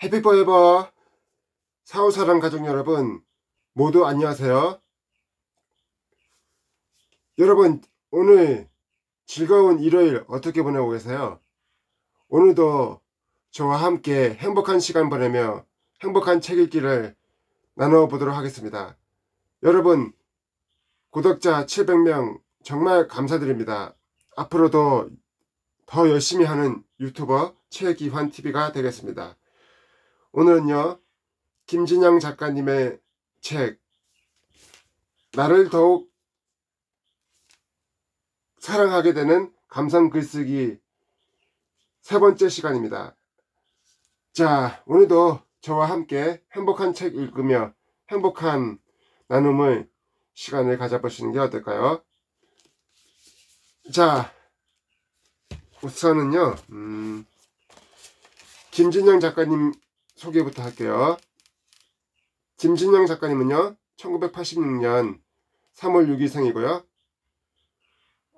해피포에버 사후사랑 가족 여러분 모두 안녕하세요. 여러분 오늘 즐거운 일요일 어떻게 보내고 계세요? 오늘도 저와 함께 행복한 시간 보내며 행복한 책 읽기를 나눠보도록 하겠습니다. 여러분 구독자 700명 정말 감사드립니다. 앞으로도 더 열심히 하는 유튜버 최기환TV가 되겠습니다. 오늘은요 김진영 작가님의 책 나를 더욱 사랑하게 되는 감상 글쓰기 세 번째 시간입니다. 자, 오늘도 저와 함께 행복한 책 읽으며 행복한 나눔을 시간을 가져보시는 게 어떨까요? 자, 우선은요 김진영 작가님 소개부터 할게요. 김진영 작가님은요 1986년 3월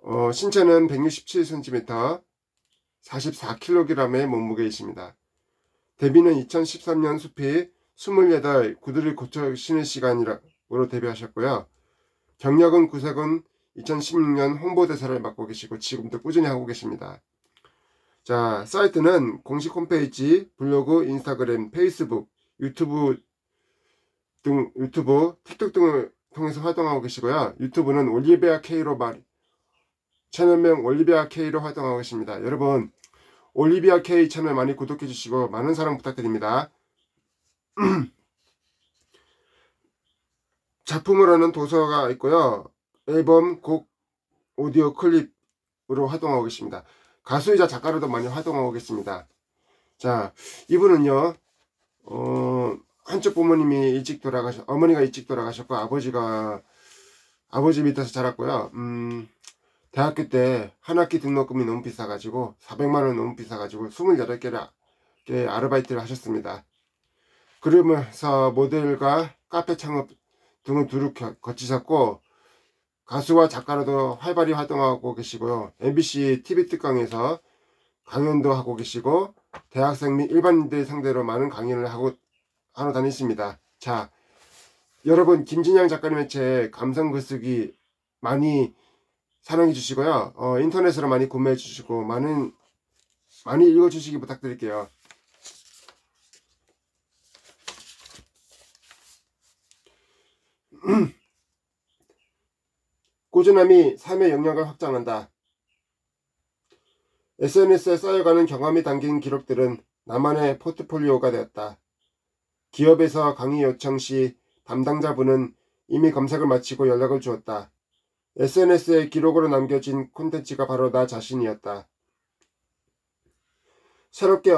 6일생이고요 신체는 167cm 44kg의 몸무게이십니다. 데뷔는 2013년 숲이 28 구두를 고쳐 신을 시간으로 데뷔하셨고요. 경력은 구세군 2016년 홍보대사를 맡고 계시고 지금도 꾸준히 하고 계십니다. 자, 사이트는 공식 홈페이지, 블로그, 인스타그램, 페이스북, 유튜브, 틱톡 등을 통해서 활동하고 계시고요. 유튜브는 올리비아 K로 채널명 올리비아 K로 활동하고 계십니다. 여러분 올리비아 K 채널 많이 구독해 주시고 많은 사랑 부탁드립니다. 작품으로는 도서가 있고요. 앨범, 곡, 오디오 클립으로 활동하고 계십니다. 가수이자 작가로도 많이 활동하고 계십니다. 자, 이분은요 한쪽 부모님이 어머니가 일찍 돌아가셨고 아버지 밑에서 자랐고요. 대학교 때 한 학기 등록금이 너무 비싸가지고 400만원 너무 비싸가지고 28개 아르바이트를 하셨습니다. 그러면서 모델과 카페 창업 등을 두루 거치셨고 가수와 작가로도 활발히 활동하고 계시고요. MBC TV 특강에서 강연도 하고 계시고 대학생 및 일반인들 상대로 많은 강연을 하러 다니십니다. 자, 여러분 김진영 작가님의 책 감성 글쓰기 많이 사랑해 주시고요. 인터넷으로 많이 구매해 주시고 많이 읽어 주시기 부탁드릴게요. 꾸준함이 삶의 영역을 확장한다. SNS에 쌓여가는 경험이 담긴 기록들은 나만의 포트폴리오가 되었다. 기업에서 강의 요청 시 담당자분은 이미 검색을 마치고 연락을 주었다. SNS에 기록으로 남겨진 콘텐츠가 바로 나 자신이었다. 새롭게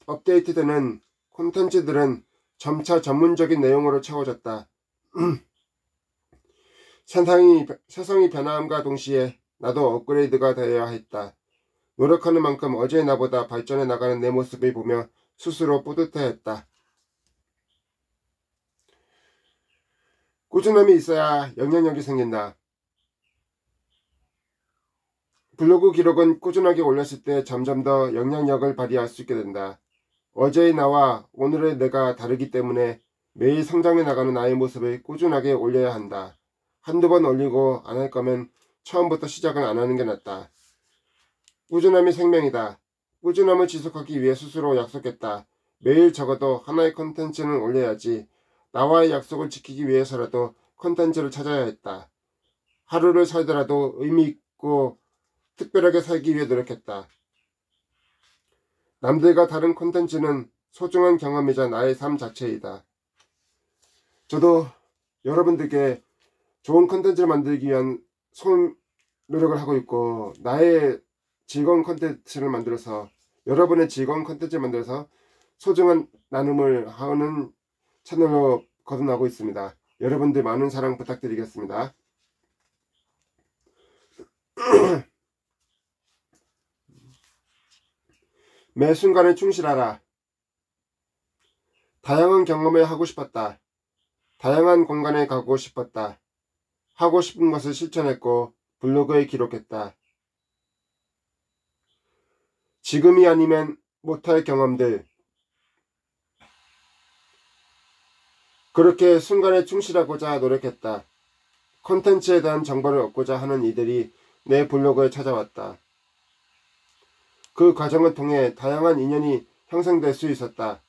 업데이트되는 콘텐츠들은 점차 전문적인 내용으로 채워졌다. 세상이 변화함과 동시에 나도 업그레이드가 되어야 했다. 노력하는 만큼 어제의 나보다 발전해 나가는 내 모습을 보며 스스로 뿌듯해했다. 꾸준함이 있어야 영향력이 생긴다. 블로그 기록은 꾸준하게 올렸을 때 점점 더 영향력을 발휘할 수 있게 된다. 어제의 나와 오늘의 내가 다르기 때문에 매일 성장해 나가는 나의 모습을 꾸준하게 올려야 한다. 한두 번 올리고 안 할 거면 처음부터 시작을 안 하는 게 낫다. 꾸준함이 생명이다. 꾸준함을 지속하기 위해 스스로 약속했다. 매일 적어도 하나의 컨텐츠는 올려야지. 나와의 약속을 지키기 위해서라도 컨텐츠를 찾아야 했다. 하루를 살더라도 의미있고 특별하게 살기 위해 노력했다. 남들과 다른 콘텐츠는 소중한 경험이자 나의 삶 자체이다. 저도 여러분들께 좋은 콘텐츠를 만들기 위한 노력을 하고 있고 나의 즐거운 콘텐츠를 만들어서 여러분의 즐거운 콘텐츠를 만들어서 소중한 나눔을 하는 채널로 거듭나고 있습니다. 여러분들 많은 사랑 부탁드리겠습니다. 매 순간에 충실하라. 다양한 경험을 하고 싶었다. 다양한 공간에 가고 싶었다. 하고 싶은 것을 실천했고 블로그에 기록했다. 지금이 아니면 못할 경험들. 그렇게 순간에 충실하고자 노력했다. 콘텐츠에 대한 정보를 얻고자 하는 이들이 내 블로그에 찾아왔다. 그 과정을 통해 다양한 인연이 형성될 수 있었다.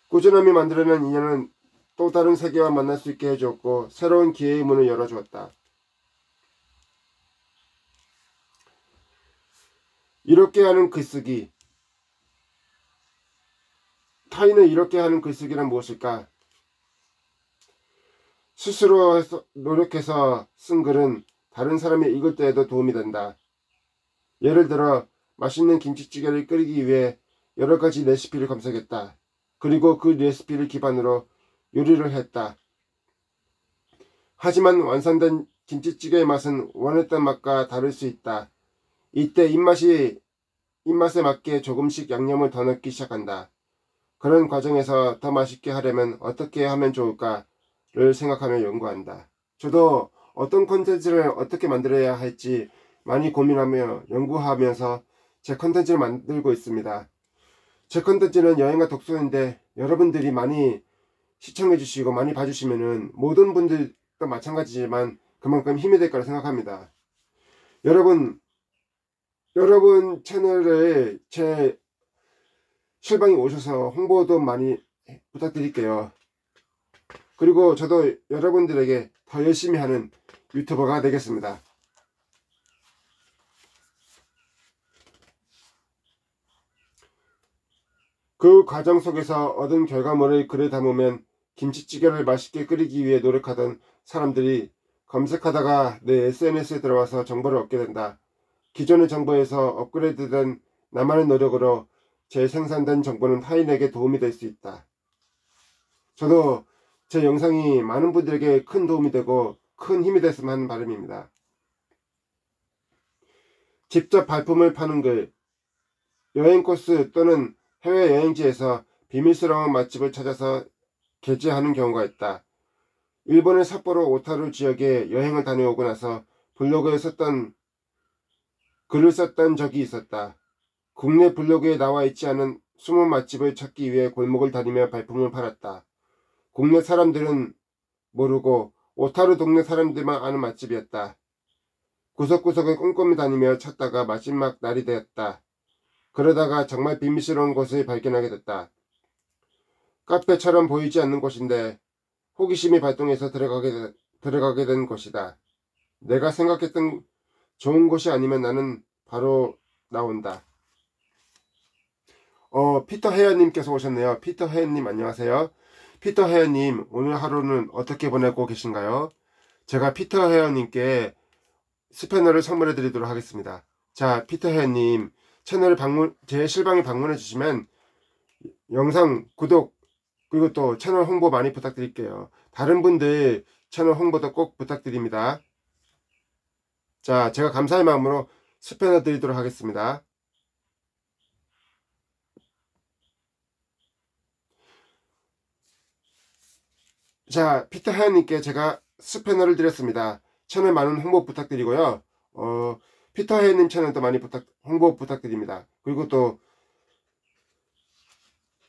꾸준함이 만들어낸 인연은 또 다른 세계와 만날 수 있게 해주었고 새로운 기회의 문을 열어주었다. 이롭게 하는 글쓰기. 타인을 이롭게 하는 글쓰기란 무엇일까? 스스로 노력해서 쓴 글은 다른 사람이 읽을 때에도 도움이 된다. 예를 들어 맛있는 김치찌개를 끓이기 위해 여러 가지 레시피를 검색했다. 그리고 그 레시피를 기반으로 요리를 했다. 하지만 완성된 김치찌개의 맛은 원했던 맛과 다를 수 있다. 이때 입맛에 맞게 조금씩 양념을 더 넣기 시작한다. 그런 과정에서 더 맛있게 하려면 어떻게 하면 좋을까를 생각하며 연구한다. 저도 어떤 콘텐츠를 어떻게 만들어야 할지 많이 고민하며 연구하면서 제 콘텐츠를 만들고 있습니다. 제 콘텐츠는 여행과 독서인데 여러분들이 많이 시청해 주시고 많이 봐주시면은 모든 분들도 마찬가지지만 그만큼 힘이 될 거라 생각합니다. 여러분 채널에 제 실방에 오셔서 홍보도 많이 부탁드릴게요. 그리고 저도 여러분들에게 더 열심히 하는 유튜버가 되겠습니다. 그 과정 속에서 얻은 결과물을 글에 담으면 김치찌개를 맛있게 끓이기 위해 노력하던 사람들이 검색하다가 내 SNS에 들어와서 정보를 얻게 된다. 기존의 정보에서 업그레이드된 나만의 노력으로 재생산된 정보는 타인에게 도움이 될 수 있다. 저도 제 영상이 많은 분들에게 큰 도움이 되고 큰 힘이 됐으면 하는 바람입니다. 직접 발품을 파는 글, 여행 코스 또는 해외 여행지에서 비밀스러운 맛집을 찾아서 게재하는 경우가 있다. 일본의 삿포로 오타루 지역에 여행을 다녀오고 나서 블로그에 글을 썼던 적이 있었다. 국내 블로그에 나와 있지 않은 숨은 맛집을 찾기 위해 골목을 다니며 발품을 팔았다. 국내 사람들은 모르고 오타루 동네 사람들만 아는 맛집이었다. 구석구석을 꼼꼼히 다니며 찾다가 마지막 날이 되었다. 그러다가 정말 비밀스러운 곳을 발견하게 됐다. 카페처럼 보이지 않는 곳인데 호기심이 발동해서 들어가게 된 곳이다. 내가 생각했던 좋은 곳이 아니면 나는 바로 나온다. 피터 헤어님께서 오셨네요. 피터 헤어님 안녕하세요. 피터 헤어님 오늘 하루는 어떻게 보내고 계신가요? 제가 피터 헤어님께 스패너를 선물해 드리도록 하겠습니다. 자, 피터 헤어님 채널을 제 실방에 방문해 주시면 영상 구독 그리고 또 채널 홍보 많이 부탁드릴게요. 다른 분들 채널 홍보도 꼭 부탁드립니다. 자, 제가 감사의 마음으로 스패너 드리도록 하겠습니다. 자, 피터 헤어님께 제가 스패너를 드렸습니다. 채널 많은 홍보 부탁드리고요. 피터 헤어님 채널도 많이 홍보 부탁드립니다. 그리고 또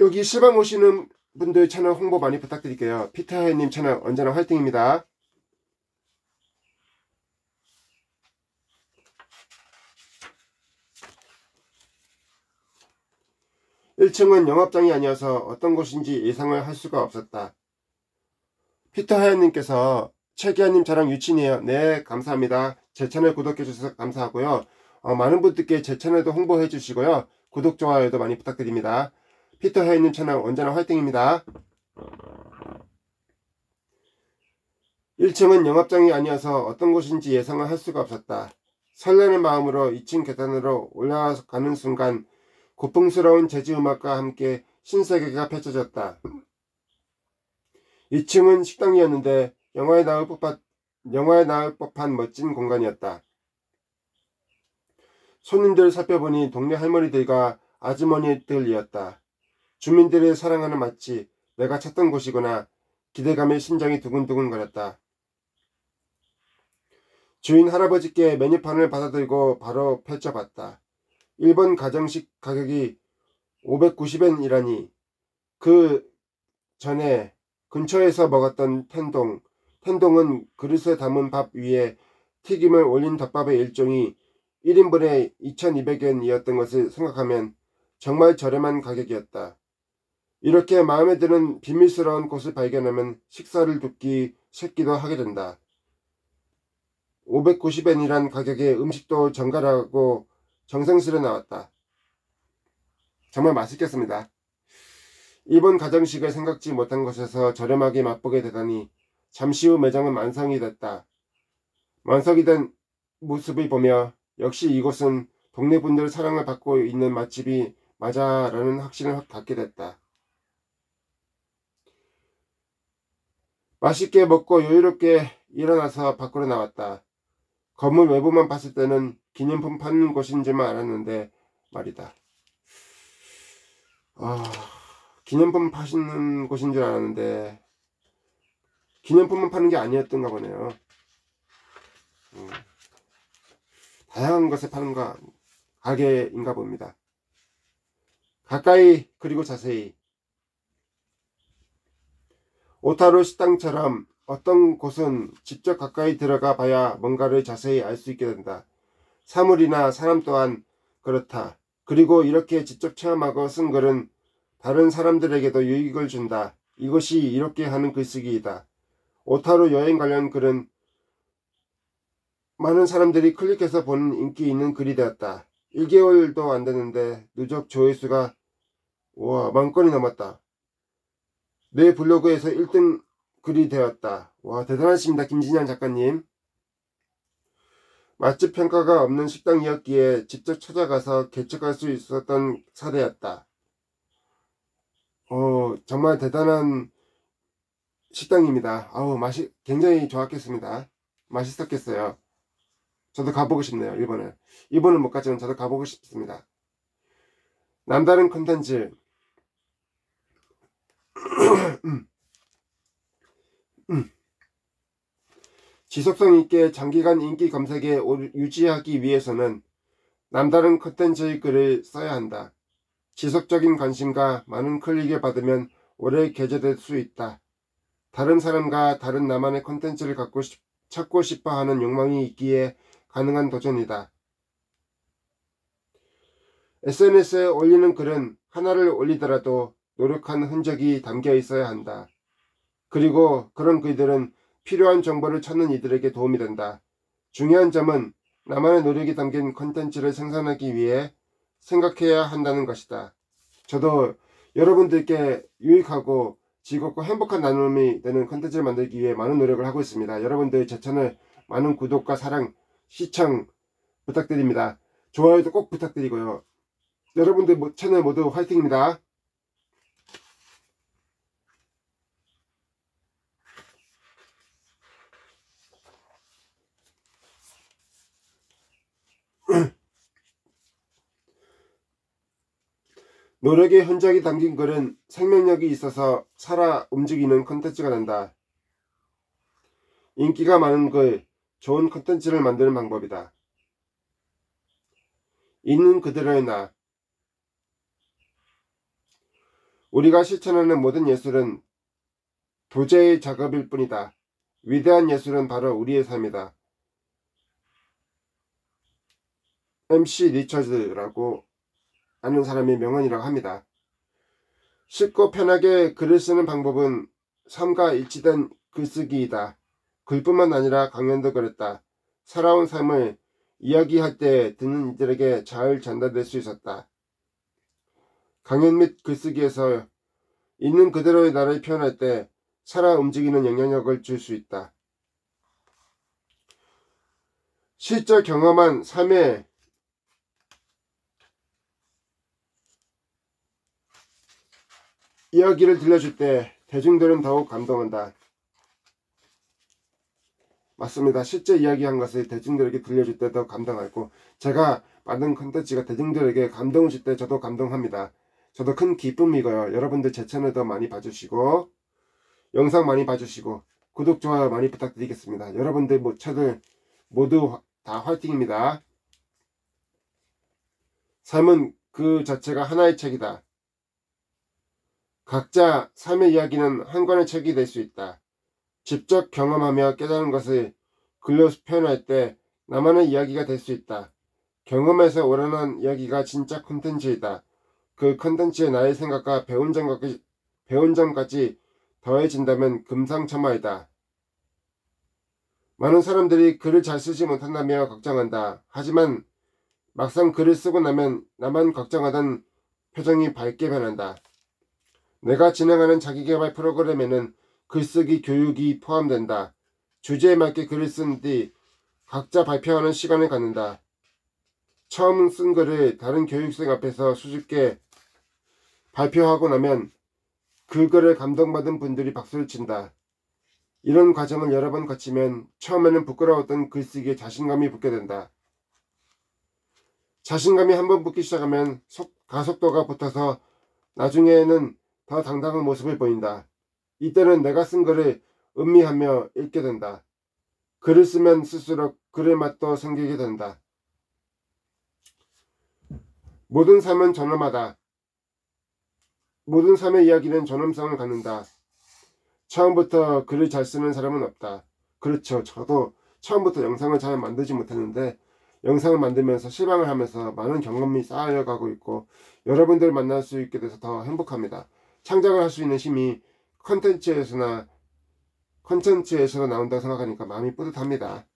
여기 실방 오시는 분들 채널 홍보 많이 부탁드릴게요. 피터 헤어님 채널 언제나 화이팅입니다. 1층은 영업장이 아니어서 어떤 곳인지 예상을 할 수가 없었다. 피터 하연님께서 최기아님 저랑 유친이에요. 네, 감사합니다. 제 채널 구독해 주셔서 감사하고요. 많은 분들께 제 채널도 홍보해 주시고요. 구독, 좋아요도 많이 부탁드립니다. 피터 하연님 채널 언제나 화이팅입니다. 1층은 영업장이 아니어서 어떤 곳인지 예상을 할 수가 없었다. 설레는 마음으로 2층 계단으로 올라가는 순간 고풍스러운 재즈 음악과 함께 신세계가 펼쳐졌다. 2층은 식당이었는데 영화에 나올 법한 멋진 공간이었다. 손님들을 살펴보니 동네 할머니들과 아주머니들이었다. 주민들을 사랑하는 맛집, 내가 찾던 곳이구나. 기대감에 심장이 두근두근 거렸다. 주인 할아버지께 메뉴판을 받아들고 바로 펼쳐봤다. 일본 가정식 가격이 590엔이라니 그 전에 근처에서 먹었던 텐동은 그릇에 담은 밥 위에 튀김을 올린 덮밥의 일종이 1인분에 2,200엔이었던 것을 생각하면 정말 저렴한 가격이었다. 이렇게 마음에 드는 비밀스러운 곳을 발견하면 식사를 돕기 쉽기도 하게 된다. 590엔이란 가격에 음식도 정갈하고 정성스레 나왔다. 정말 맛있겠습니다. 일본 가정식을 생각지 못한 곳에서 저렴하게 맛보게 되다니 잠시 후 매장은 만성이 됐다. 만석이 된 모습을 보며 역시 이곳은 동네 분들 사랑을 받고 있는 맛집이 맞아라는 확신을 갖게 됐다. 맛있게 먹고 여유롭게 일어나서 밖으로 나왔다. 건물 외부만 봤을 때는 기념품 파는 곳인 줄만 알았는데 말이다. 기념품 파시는 곳인 줄 알았는데 기념품만 파는 게 아니었던가 보네요. 다양한 것을 파는 가게인가 봅니다. 가까이 그리고 자세히. 오타루 식당처럼 어떤 곳은 직접 가까이 들어가 봐야 뭔가를 자세히 알 수 있게 된다. 사물이나 사람 또한 그렇다. 그리고 이렇게 직접 체험하고 쓴 글은 다른 사람들에게도 유익을 준다. 이것이 이렇게 하는 글쓰기이다. 오타루 여행 관련 글은 많은 사람들이 클릭해서 보는 인기 있는 글이 되었다. 1개월도 안 됐는데 누적 조회수가 10,000건이 넘었다. 내 블로그에서 1등 글이 되었다. 와, 대단하십니다, 김진현 작가님. 맛집 평가가 없는 식당이었기에 직접 찾아가서 개척할 수 있었던 사례였다. 정말 대단한 식당입니다. 맛이 굉장히 좋았겠습니다. 맛있었겠어요. 저도 가보고 싶네요. 일본은 못 갔지만 저도 가보고 싶습니다. 남다른 컨텐츠. 지속성 있게 장기간 인기 검색에 유지하기 위해서는 남다른 컨텐츠의 글을 써야 한다. 지속적인 관심과 많은 클릭을 받으면 오래 게재될 수 있다. 다른 사람과 다른 나만의 컨텐츠를 찾고 싶어 하는 욕망이 있기에 가능한 도전이다. SNS에 올리는 글은 하나를 올리더라도 노력한 흔적이 담겨 있어야 한다. 그리고 그런 글들은 필요한 정보를 찾는 이들에게 도움이 된다. 중요한 점은 나만의 노력이 담긴 컨텐츠를 생산하기 위해 생각해야 한다는 것이다. 저도 여러분들께 유익하고 즐겁고 행복한 나눔이 되는 컨텐츠를 만들기 위해 많은 노력을 하고 있습니다. 여러분들 제 채널 많은 구독과 사랑, 시청 부탁드립니다. 좋아요도 꼭 부탁드리고요. 여러분들 채널 모두 화이팅입니다. 노력의 흔적이 담긴 글은 생명력이 있어서 살아 움직이는 컨텐츠가 된다. 인기가 많은 글, 좋은 컨텐츠를 만드는 방법이다. 있는 그대로의 나. 우리가 실천하는 모든 예술은 도제의 작업일 뿐이다. 위대한 예술은 바로 우리의 삶이다. MC 리처즈라고 아는 사람의 명언이라고 합니다. 쉽고 편하게 글을 쓰는 방법은 삶과 일치된 글쓰기이다. 글뿐만 아니라 강연도 그랬다. 살아온 삶을 이야기할 때 듣는 이들에게 잘 전달될 수 있었다. 강연 및 글쓰기에서 있는 그대로의 나를 표현할 때 살아 움직이는 영향력을 줄 수 있다. 실제 경험한 삶의 이야기를 들려줄 때 대중들은 더욱 감동한다. 맞습니다. 실제 이야기한 것을 대중들에게 들려줄 때 더 감동하고 제가 만든 컨텐츠가 대중들에게 감동을 줄 때 저도 감동합니다. 저도 큰 기쁨이고요. 여러분들 제 채널도 많이 봐주시고 영상 많이 봐주시고 구독, 좋아요 많이 부탁드리겠습니다. 여러분들 채널 모두 다 화이팅입니다. 삶은 그 자체가 하나의 책이다. 각자 삶의 이야기는 한 권의 책이 될 수 있다. 직접 경험하며 깨달은 것을 글로 표현할 때 나만의 이야기가 될 수 있다. 경험에서 우러난 이야기가 진짜 콘텐츠이다. 그 콘텐츠에 나의 생각과 배운 점까지 더해진다면 금상첨화이다. 많은 사람들이 글을 잘 쓰지 못한다며 걱정한다. 하지만 막상 글을 쓰고 나면 나만 걱정하던 표정이 밝게 변한다. 내가 진행하는 자기계발 프로그램에는 글쓰기 교육이 포함된다. 주제에 맞게 글을 쓴 뒤 각자 발표하는 시간을 갖는다. 처음 쓴 글을 다른 교육생 앞에서 수줍게 발표하고 나면 그 글에 감동받은 분들이 박수를 친다. 이런 과정을 여러 번 거치면 처음에는 부끄러웠던 글쓰기에 자신감이 붙게 된다. 자신감이 한번 붙기 시작하면 가속도가 붙어서 나중에는 더 당당한 모습을 보인다. 이때는 내가 쓴 글을 음미하며 읽게 된다. 글을 쓰면 쓸수록 글의 맛도 생기게 된다. 모든 삶은 존엄하다. 모든 삶의 이야기는 존엄성을 갖는다. 처음부터 글을 잘 쓰는 사람은 없다. 그렇죠. 저도 처음부터 영상을 잘 만들지 못했는데 영상을 만들면서 실망을 하면서 많은 경험이 쌓여가고 있고 여러분들 만날 수 있게 돼서 더 행복합니다. 창작을 할 수 있는 힘이 컨텐츠에서 나온다고 생각하니까 마음이 뿌듯합니다.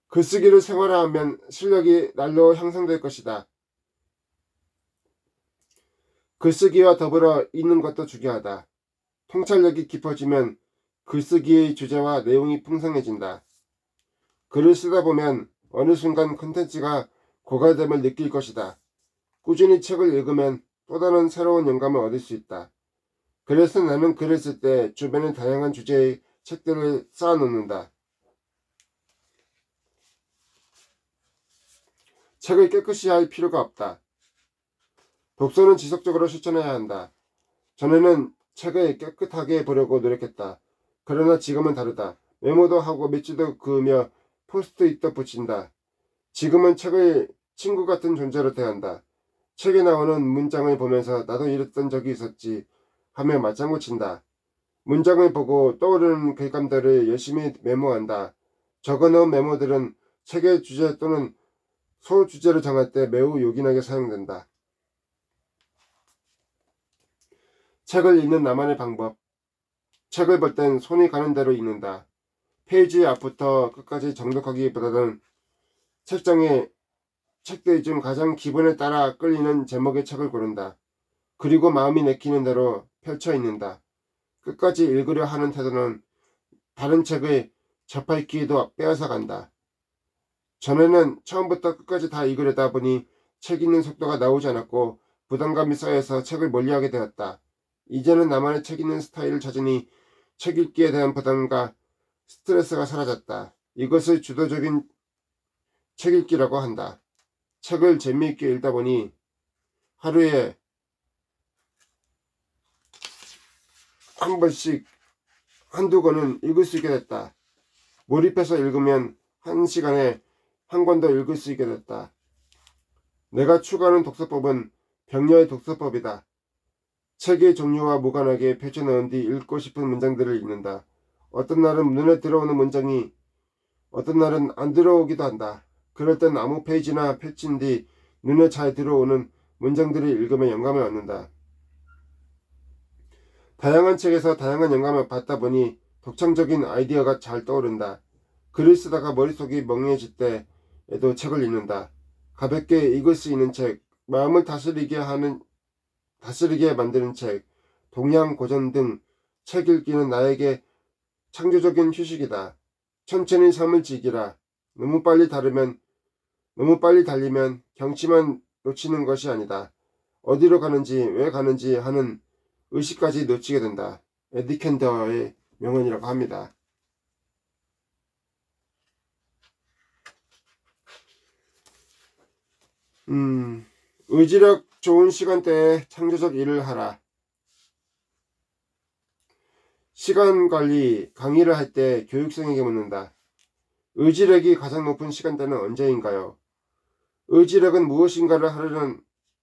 글쓰기를 생활화하면 실력이 날로 향상될 것이다. 글쓰기와 더불어 읽는 것도 중요하다. 통찰력이 깊어지면 글쓰기의 주제와 내용이 풍성해진다. 글을 쓰다 보면 어느 순간 콘텐츠가 고갈됨을 느낄 것이다. 꾸준히 책을 읽으면 또 다른 새로운 영감을 얻을 수 있다. 그래서 나는 글을 쓸 때 주변에 다양한 주제의 책들을 쌓아놓는다. 책을 깨끗이 할 필요가 없다. 독서는 지속적으로 실천해야 한다. 전에는 책을 깨끗하게 보려고 노력했다. 그러나 지금은 다르다. 메모도 하고 밑줄도 그으며 포스트잇도 붙인다. 지금은 책을 친구 같은 존재로 대한다. 책에 나오는 문장을 보면서 나도 이랬던 적이 있었지 하며 맞장구 친다. 문장을 보고 떠오르는 글감들을 열심히 메모한다. 적어놓은 메모들은 책의 주제 또는 소주제를 정할 때 매우 요긴하게 사용된다. 책을 읽는 나만의 방법. 책을 볼 땐 손이 가는 대로 읽는다. 페이지 앞부터 끝까지 정독하기보다는 책장에 책들 중 가장 기분에 따라 끌리는 제목의 책을 고른다. 그리고 마음이 내키는 대로 펼쳐 읽는다. 끝까지 읽으려 하는 태도는 다른 책을 접할 기회도 빼앗아 간다. 전에는 처음부터 끝까지 다 읽으려다 보니 책 읽는 속도가 나오지 않았고 부담감이 쌓여서 책을 멀리하게 되었다. 이제는 나만의 책 읽는 스타일을 찾으니 책 읽기에 대한 부담과 스트레스가 사라졌다. 이것을 주도적인 책 읽기라고 한다. 책을 재미있게 읽다 보니 하루에 한 번씩 한두 권은 읽을 수 있게 됐다. 몰입해서 읽으면 한 시간에 한 권 더 읽을 수 있게 됐다. 내가 추구하는 독서법은 병녀의 독서법이다. 책의 종류와 무관하게 펼쳐넣은 뒤 읽고 싶은 문장들을 읽는다. 어떤 날은 눈에 들어오는 문장이 어떤 날은 안 들어오기도 한다. 그럴 땐 아무 페이지나 펼친 뒤 눈에 잘 들어오는 문장들을 읽으며 영감을 얻는다. 다양한 책에서 다양한 영감을 받다 보니 독창적인 아이디어가 잘 떠오른다. 글을 쓰다가 머릿속이 멍해질 때에도 책을 읽는다. 가볍게 읽을 수 있는 책, 마음을 다스리게 만드는 책, 동양 고전 등 책 읽기는 나에게 창조적인 휴식이다. 천천히 삶을 즐기라. 너무 빨리 달리면 경치만 놓치는 것이 아니다. 어디로 가는지 왜 가는지 하는 의식까지 놓치게 된다. 에디 캔더의 명언이라고 합니다. 의지력 좋은 시간대에 창조적 일을 하라. 시간관리 강의를 할 때 교육생에게 묻는다. 의지력이 가장 높은 시간대는 언제인가요? 의지력은 무엇인가를 하려는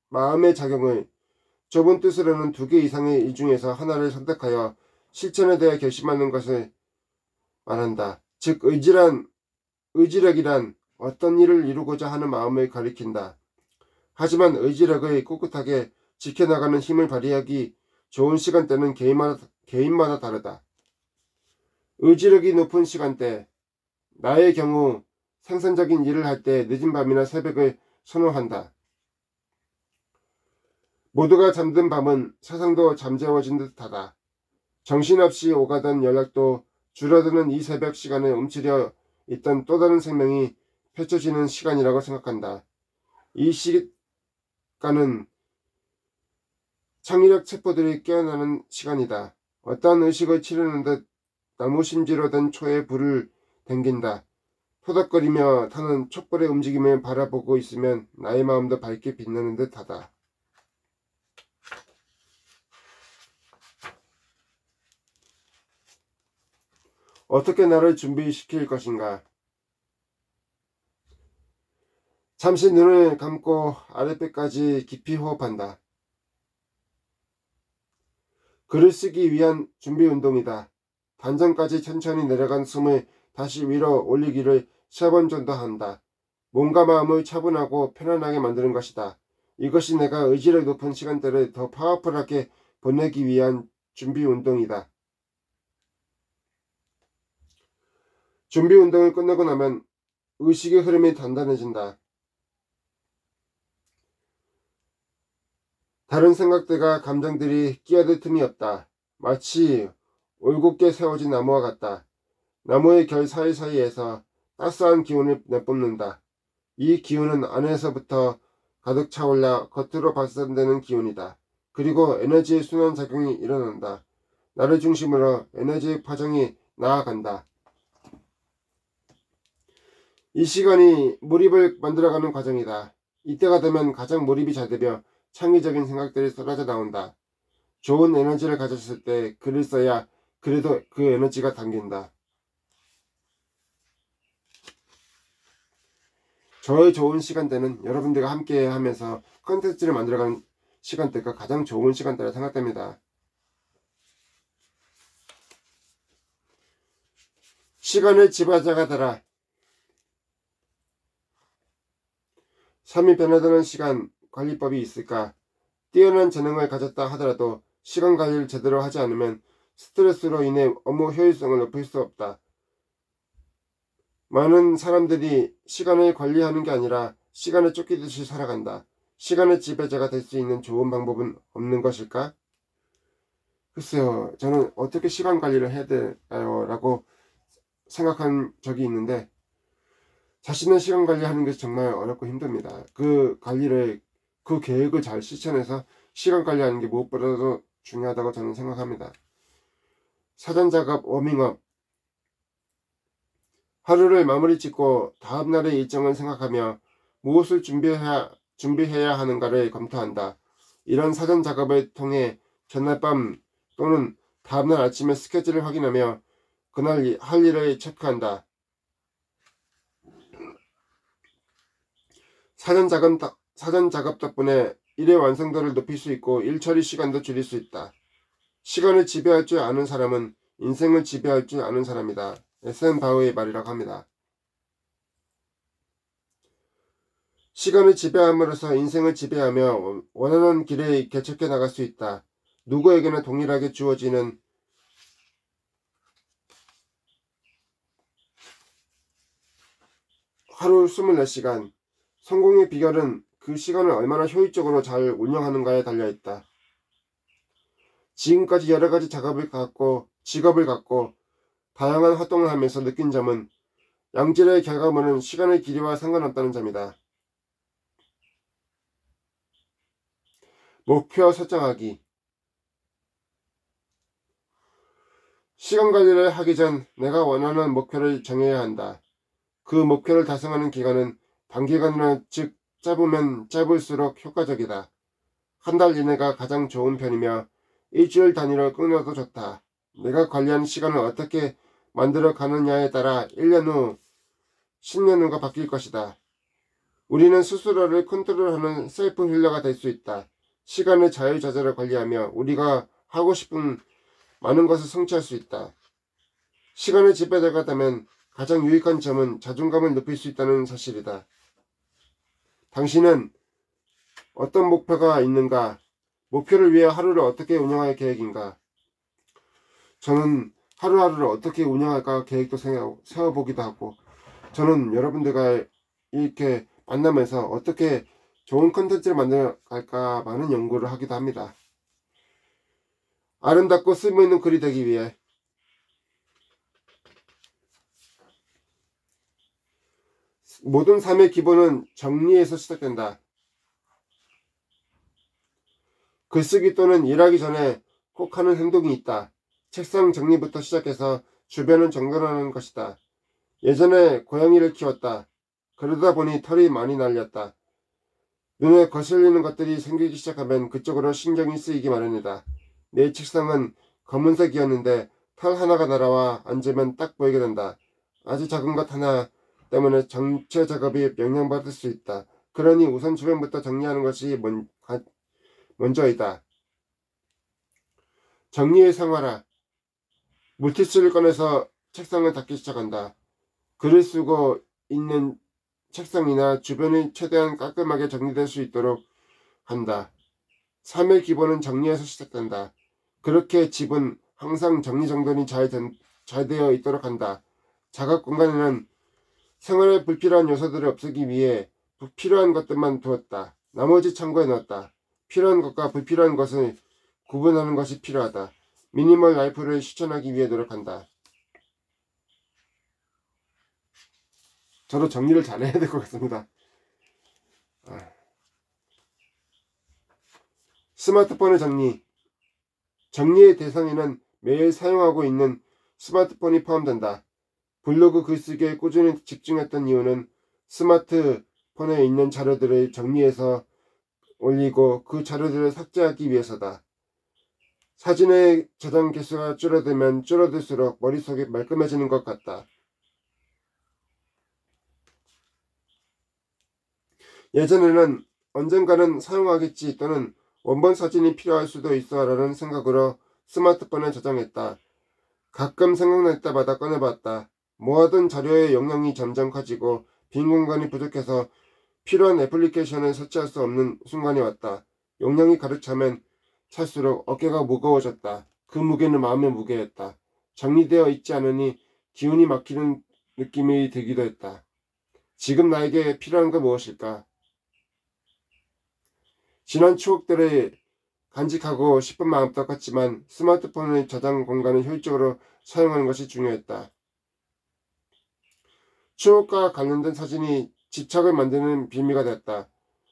마음의 작용을 좁은 뜻으로는 2개 이상의 일 중에서 하나를 선택하여 실천에 대해 결심하는 것을 말한다. 즉 의지력이란 어떤 일을 이루고자 하는 마음을 가리킨다. 하지만 의지력을 꿋꿋하게 지켜나가는 힘을 발휘하기 좋은 시간대는 개인마다 다르다. 의지력이 높은 시간대, 나의 경우 생산적인 일을 할 때 늦은 밤이나 새벽을 선호한다. 모두가 잠든 밤은 세상도 잠재워진 듯하다. 정신없이 오가던 연락도 줄어드는 이 새벽 시간에 움츠려 있던 또 다른 생명이 펼쳐지는 시간이라고 생각한다. 이 시간은 창의력 체포들이 깨어나는 시간이다. 어떠한 의식을 치르는 듯 나무 심지로 된 초에 불을 댕긴다. 토닥거리며 타는 촛불의 움직임을 바라보고 있으면 나의 마음도 밝게 빛나는 듯하다. 어떻게 나를 준비시킬 것인가? 잠시 눈을 감고 아랫배까지 깊이 호흡한다. 글을 쓰기 위한 준비 운동이다. 단전까지 천천히 내려간 숨을 다시 위로 올리기를 3번 정도 한다. 몸과 마음을 차분하고 편안하게 만드는 것이다. 이것이 내가 의지력 높은 시간대를 더 파워풀하게 보내기 위한 준비 운동이다. 준비 운동을 끝내고 나면 의식의 흐름이 단단해진다. 다른 생각들과 감정들이 끼어들 틈이 없다. 마치 올곧게 세워진 나무와 같다. 나무의 결 사이사이에서 따스한 기운을 내뿜는다. 이 기운은 안에서부터 가득 차올라 겉으로 발산되는 기운이다. 그리고 에너지의 순환작용이 일어난다. 나를 중심으로 에너지의 파장이 나아간다. 이 시간이 몰입을 만들어가는 과정이다. 이때가 되면 가장 몰입이 잘 되며 창의적인 생각들이 쏟아져 나온다. 좋은 에너지를 가졌을 때 글을 써야 그래도 그 에너지가 담긴다. 저의 좋은 시간대는 여러분들과 함께 하면서 컨텐츠를 만들어가는 시간대가 가장 좋은 시간대라 생각됩니다. 시간의 지배자가 되라. 삶이 변화되는 시간 관리법이 있을까? 뛰어난 재능을 가졌다 하더라도 시간 관리를 제대로 하지 않으면 스트레스로 인해 업무 효율성을 높일 수 없다. 많은 사람들이 시간을 관리하는 게 아니라 시간에 쫓기듯이 살아간다. 시간의 지배자가 될 수 있는 좋은 방법은 없는 것일까? 글쎄요, 저는 어떻게 시간 관리를 해야 될까요? 라고 생각한 적이 있는데 자신의 시간 관리하는 것이 정말 어렵고 힘듭니다. 그 계획을 잘 실천해서 시간 관리하는 게 무엇보다도 중요하다고 저는 생각합니다. 사전 작업, 워밍업, 하루를 마무리 짓고 다음날의 일정을 생각하며 무엇을 준비해야 하는가를 검토한다. 이런 사전 작업을 통해 전날 밤 또는 다음날 아침에 스케줄을 확인하며 그날 할 일을 체크한다. 사전 작업 덕분에 일의 완성도를 높일 수 있고 일 처리 시간도 줄일 수 있다. 시간을 지배할 줄 아는 사람은 인생을 지배할 줄 아는 사람이다. 에센 바우의 말이라고 합니다. 시간을 지배함으로써 인생을 지배하며 원하는 길에 개척해 나갈 수 있다. 누구에게나 동일하게 주어지는 하루 24시간. 성공의 비결은 그 시간을 얼마나 효율적으로 잘 운영하는가에 달려있다. 지금까지 여러가지 직업을 갖고 다양한 활동을 하면서 느낀 점은 양질의 결과물은 시간의 길이와 상관없다는 점이다. 목표 설정하기. 시간 관리를 하기 전 내가 원하는 목표를 정해야 한다. 그 목표를 달성하는 기간은 단기간이나 즉 짧으면 짧을수록 효과적이다. 한 달 이내가 가장 좋은 편이며 일주일 단위로 끊어도 좋다. 내가 관리하는 시간을 어떻게 만들어 가느냐에 따라 1년 후, 10년 후가 바뀔 것이다. 우리는 스스로를 컨트롤하는 셀프 힐러가 될 수 있다. 시간의 자유자재를 관리하며 우리가 하고 싶은 많은 것을 성취할 수 있다. 시간의 지배자가 되면 가장 유익한 점은 자존감을 높일 수 있다는 사실이다. 당신은 어떤 목표가 있는가? 목표를 위해 하루를 어떻게 운영할 계획인가? 저는 하루하루를 어떻게 운영할까 계획도 세워보기도 하고, 저는 여러분들과 이렇게 만나면서 어떻게 좋은 컨텐츠를 만들어갈까 많은 연구를 하기도 합니다. 아름답고 쓸모있는 글이 되기 위해 모든 삶의 기본은 정리에서 시작된다. 글쓰기 또는 일하기 전에 꼭 하는 행동이 있다. 책상 정리부터 시작해서 주변을 정돈하는 것이다. 예전에 고양이를 키웠다. 그러다 보니 털이 많이 날렸다. 눈에 거슬리는 것들이 생기기 시작하면 그쪽으로 신경이 쓰이기 마련이다. 내 책상은 검은색이었는데 털 하나가 날아와 앉으면 딱 보이게 된다. 아주 작은 것 하나 때문에 전체 작업이 영향받을 수 있다. 그러니 우선 주변부터 정리하는 것이 먼저이다. 정리의 생활화. 물티슈를 꺼내서 책상을 닦기 시작한다. 글을 쓰고 있는 책상이나 주변이 최대한 깔끔하게 정리될 수 있도록 한다. 삶의 기본은 정리에서 시작된다. 그렇게 집은 항상 정리정돈이 잘 되어 있도록 한다. 작업 공간에는 생활에 불필요한 요소들을 없애기 위해 필요한 것들만 두었다. 나머지 창고에 넣었다. 필요한 것과 불필요한 것을 구분하는 것이 필요하다. 미니멀 라이프를 실천하기 위해 노력한다. 저도 정리를 잘해야 될 것 같습니다. 스마트폰의 정리. 정리의 대상에는 매일 사용하고 있는 스마트폰이 포함된다. 블로그 글쓰기에 꾸준히 집중했던 이유는 스마트폰에 있는 자료들을 정리해서 올리고 그 자료들을 삭제하기 위해서다. 사진의 저장 개수가 줄어들면 줄어들수록 머릿속이 말끔해지는 것 같다. 예전에는 언젠가는 사용하겠지 또는 원본 사진이 필요할 수도 있어 라는 생각으로 스마트폰에 저장했다. 가끔 생각날 때마다 꺼내봤다. 모아둔 자료의 용량이 점점 커지고 빈 공간이 부족해서 필요한 애플리케이션을 설치할 수 없는 순간이 왔다. 용량이 가득 차면 찰수록 어깨가 무거워졌다. 그 무게는 마음의 무게였다. 정리되어 있지 않으니 기운이 막히는 느낌이 들기도 했다. 지금 나에게 필요한 건 무엇일까? 지난 추억들을 간직하고 싶은 마음도 컸지만 스마트폰의 저장 공간을 효율적으로 사용하는 것이 중요했다. 추억과 관련된 사진이 집착을 만드는 빌미가 됐다.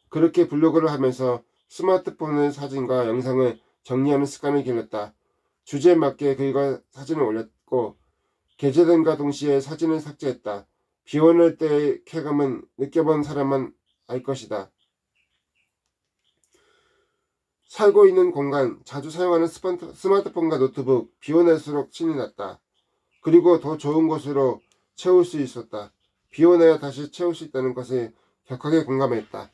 그렇게 블로그를 하면서 스마트폰의 사진과 영상을 정리하는 습관을 길렀다. 주제에 맞게 글과 사진을 올렸고 게재됨과 동시에 사진을 삭제했다. 비워낼 때의 쾌감은 느껴본 사람만 알 것이다. 살고 있는 공간, 자주 사용하는 스마트폰과 노트북, 비워낼수록 신이 났다. 그리고 더 좋은 곳으로 채울 수 있었다. 비워내야 다시 채울 수 있다는 것에 격하게 공감했다.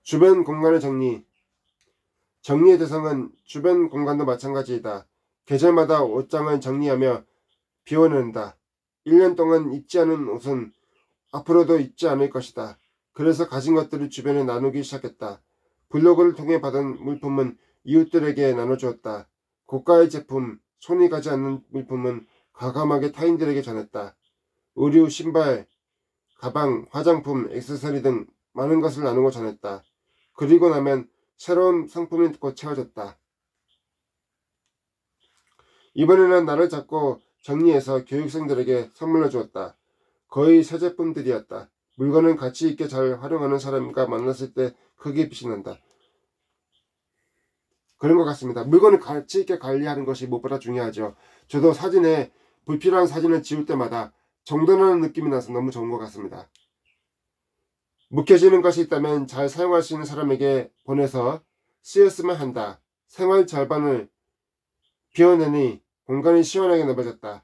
주변 공간의 정리. 정리의 대상은 주변 공간도 마찬가지이다. 계절마다 옷장을 정리하며 비워낸다. 1년 동안 입지 않은 옷은 앞으로도 입지 않을 것이다. 그래서 가진 것들을 주변에 나누기 시작했다. 블로그를 통해 받은 물품은 이웃들에게 나눠주었다. 고가의 제품, 손이 가지 않는 물품은 과감하게 타인들에게 전했다. 의류, 신발, 가방, 화장품, 액세서리 등 많은 것을 나누고 전했다. 그리고 나면 새로운 상품이 곧 채워졌다. 이번에는 나를 잡고 정리해서 교육생들에게 선물로 주었다. 거의 새 제품들이었다. 물건은 가치 있게 잘 활용하는 사람과 만났을 때 크게 빛이 난다. 그런 것 같습니다. 물건을 가치 있게 관리하는 것이 무엇보다 중요하죠. 저도 사진에 불필요한 사진을 지울 때마다 정돈하는 느낌이 나서 너무 좋은 것 같습니다. 묵혀지는 것이 있다면 잘 사용할 수 있는 사람에게 보내서 쓰였으면 한다. 생활 절반을 비워내니 공간이 시원하게 넓어졌다.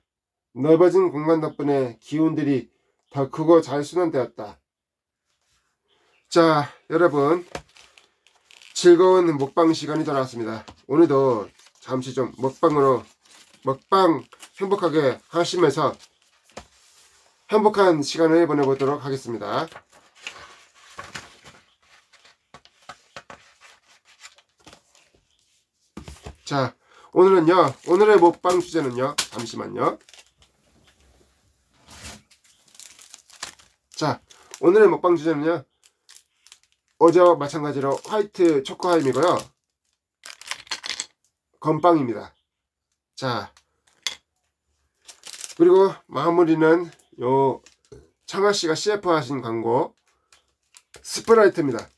넓어진 공간 덕분에 기운들이 더 크고 잘 순환되었다. 자, 여러분, 즐거운 먹방 시간이 돌아왔습니다. 오늘도 잠시 좀 먹방 행복하게 하시면서 행복한 시간을 보내보도록 하겠습니다. 자, 오늘의 먹방 주제는요, 잠시만요. 자, 오늘의 먹방 주제는요, 어제와 마찬가지로 화이트 초코하임이고요, 건빵입니다. 자, 그리고 마무리는 요 창아씨가 CF 하신 광고 스프라이트입니다.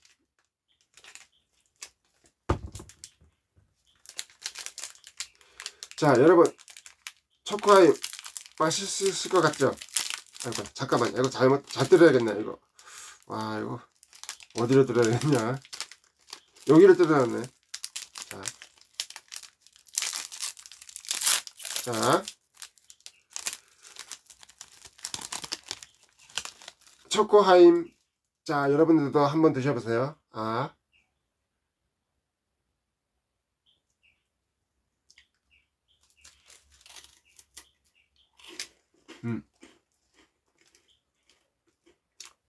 자, 여러분, 초코하임 맛있을 것 같죠? 아이고, 잠깐만, 이거 잘 뜯어야겠네. 이거, 와, 이거 어디로 뜯어야겠냐? 여기를 뜯어놨네. 자, 초코하임. 자, 여러분들도 한번 드셔보세요.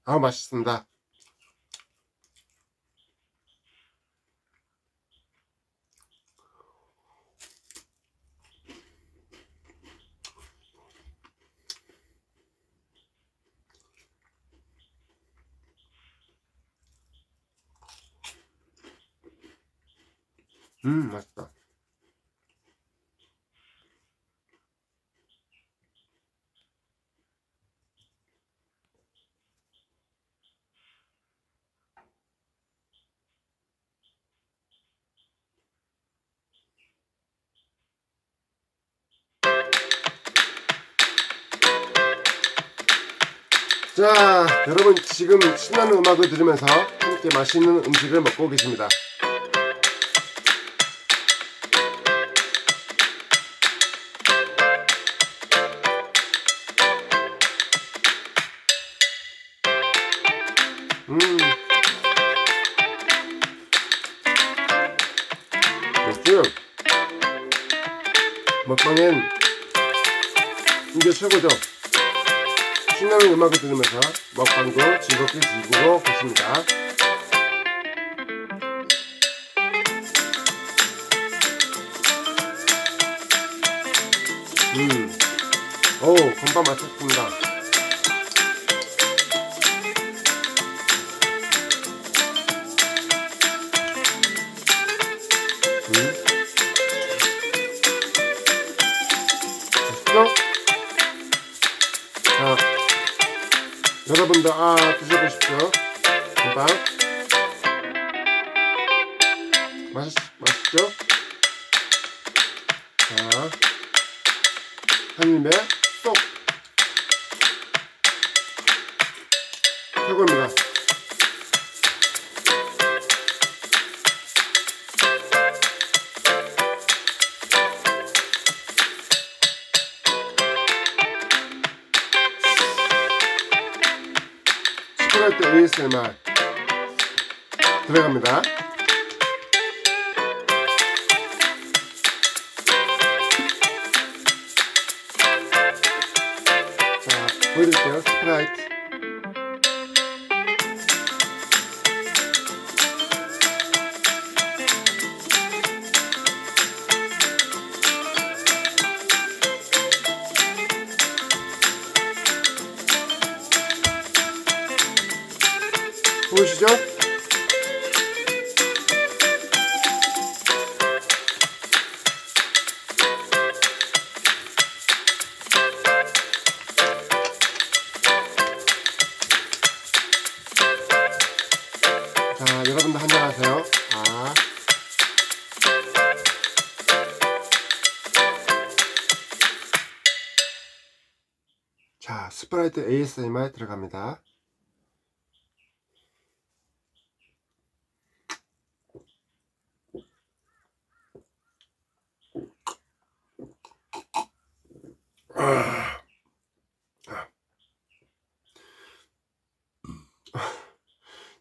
맛있습니다. 맛있다. 자, 여러분, 지금 신나는 음악을 들으면서 함께 맛있는 음식을 먹고 계십니다. 역시 먹방엔 이게 최고죠. 신나는 음악을 들으면서 먹방도 즐겁게 즐기고 계십니다. 건빵 맛있습니다. 맛있죠? 자, 여러분도 드셔보십시오. 건빵 맛있죠? 자, 한 입에 쏙. 최고입니다. 스프라이트 ASMR 들어갑니다. 자, 보여드릴게요. 스프라이트. 보이시죠? 자, 여러분도 한잔 하세요. 자, 스프라이트 ASMR 들어갑니다.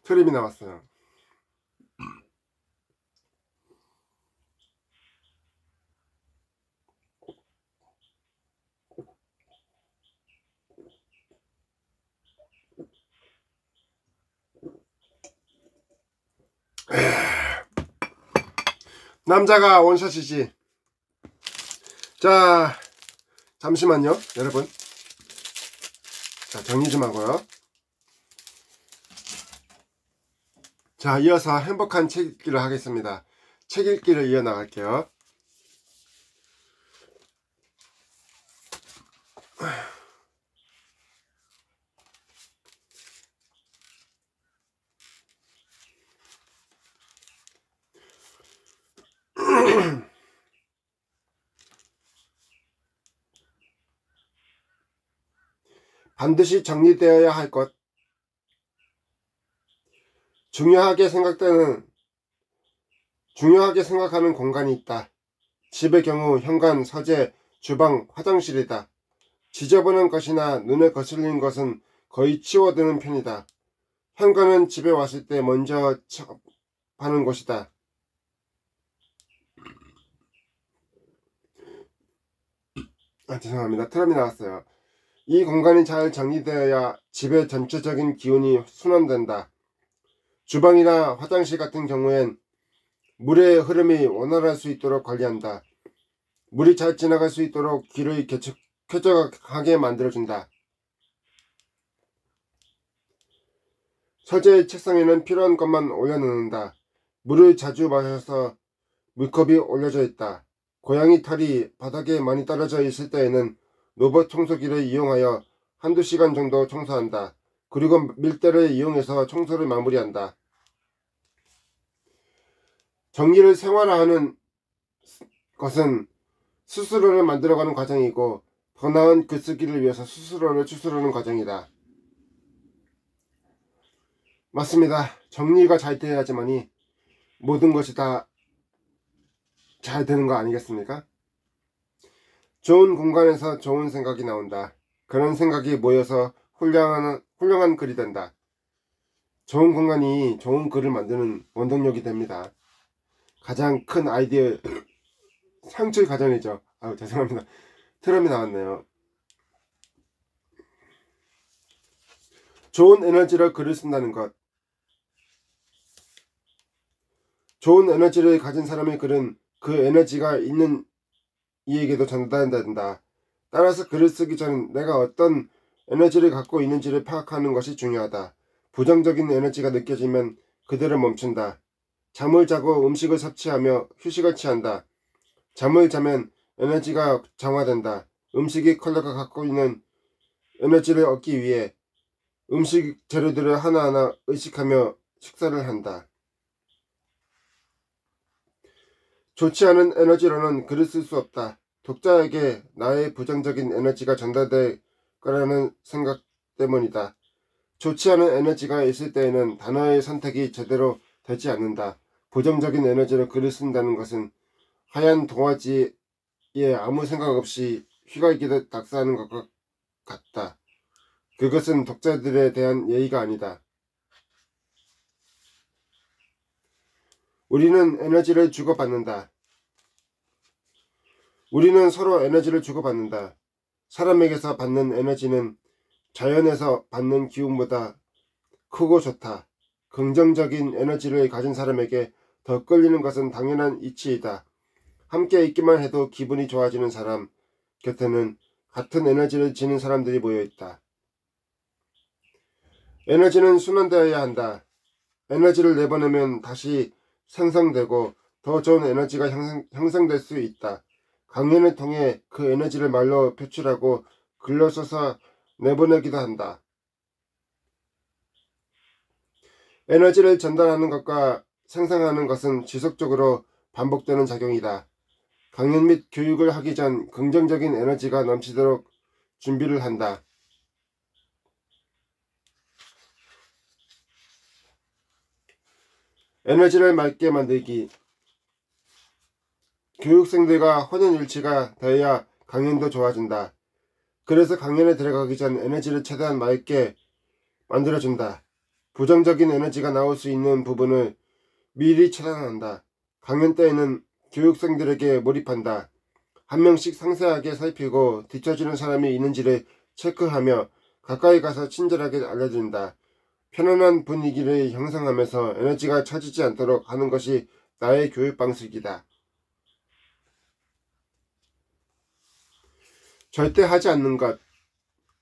트림이 나왔어요. 남자가 원샷이지. 자, 잠시만요 여러분. 자, 정리 좀 하고요. 자, 이어서 행복한 책 읽기를 하겠습니다. 책 읽기를 이어나갈게요. 반드시 정리되어야 할 것. 중요하게 생각하는 공간이 있다. 집의 경우 현관, 서재, 주방, 화장실이다. 지저분한 것이나 눈에 거슬리는 것은 거의 치워두는 편이다. 현관은 집에 왔을 때 먼저 하는 곳이다. 죄송합니다. 트럼이 나왔어요. 이 공간이 잘 정리되어야 집의 전체적인 기운이 순환된다. 주방이나 화장실 같은 경우엔 물의 흐름이 원활할 수 있도록 관리한다. 물이 잘 지나갈 수 있도록 길을 쾌적하게 만들어준다. 서재의 책상에는 필요한 것만 올려놓는다. 물을 자주 마셔서 물컵이 올려져 있다. 고양이 털이 바닥에 많이 떨어져 있을 때에는 로봇 청소기를 이용하여 한두 시간 정도 청소한다. 그리고 밀대를 이용해서 청소를 마무리한다. 정리를 생활화하는 것은 스스로를 만들어가는 과정이고 더 나은 글쓰기를 위해서 스스로를 추스르는 과정이다. 맞습니다. 정리가 잘 돼야지만이 모든 것이 다 잘 되는 거 아니겠습니까? 좋은 공간에서 좋은 생각이 나온다. 그런 생각이 모여서 훌륭한 글이 된다. 좋은 공간이 좋은 글을 만드는 원동력이 됩니다. 가장 큰 아이디어 창출 과정이죠. 죄송합니다. 트럼이 나왔네요. 좋은 에너지로 글을 쓴다는 것. 좋은 에너지를 가진 사람의 글은 그 에너지가 있는 이에게도 전달된다. 따라서 글을 쓰기 전 내가 어떤 에너지를 갖고 있는지를 파악하는 것이 중요하다. 부정적인 에너지가 느껴지면 그대로 멈춘다. 잠을 자고 음식을 섭취하며 휴식을 취한다. 잠을 자면 에너지가 정화된다. 음식이 컬러가 갖고 있는 에너지를 얻기 위해 음식 재료들을 하나하나 의식하며 식사를 한다. 좋지 않은 에너지로는 글을 쓸 수 없다. 독자에게 나의 부정적인 에너지가 전달될 거라는 생각 때문이다. 좋지 않은 에너지가 있을 때에는 단어의 선택이 제대로 되지 않는다. 부정적인 에너지로 글을 쓴다는 것은 하얀 동아지에 아무 생각 없이 휘갈기듯 낙서하는 것과 같다. 그것은 독자들에 대한 예의가 아니다. 우리는 에너지를 주고받는다. 우리는 서로 에너지를 주고받는다. 사람에게서 받는 에너지는 자연에서 받는 기운보다 크고 좋다. 긍정적인 에너지를 가진 사람에게 더 끌리는 것은 당연한 이치이다. 함께 있기만 해도 기분이 좋아지는 사람 곁에는 같은 에너지를 지닌 사람들이 모여있다. 에너지는 순환되어야 한다. 에너지를 내보내면 다시 생성되고 더 좋은 에너지가 형성될 수 있다. 강연을 통해 그 에너지를 말로 표출하고 글로 써서 내보내기도 한다. 에너지를 전달하는 것과 생성하는 것은 지속적으로 반복되는 작용이다. 강연 및 교육을 하기 전 긍정적인 에너지가 넘치도록 준비를 한다. 에너지를 맑게 만들기. 교육생들과 혼연일치가 되어야 강연도 좋아진다. 그래서 강연에 들어가기 전 에너지를 최대한 맑게 만들어준다. 부정적인 에너지가 나올 수 있는 부분을 미리 차단한다. 강연 때에는 교육생들에게 몰입한다. 한 명씩 상세하게 살피고 뒤처지는 사람이 있는지를 체크하며 가까이 가서 친절하게 알려준다. 편안한 분위기를 형성하면서 에너지가 처지지 않도록 하는 것이 나의 교육 방식이다. 절대 하지 않는 것.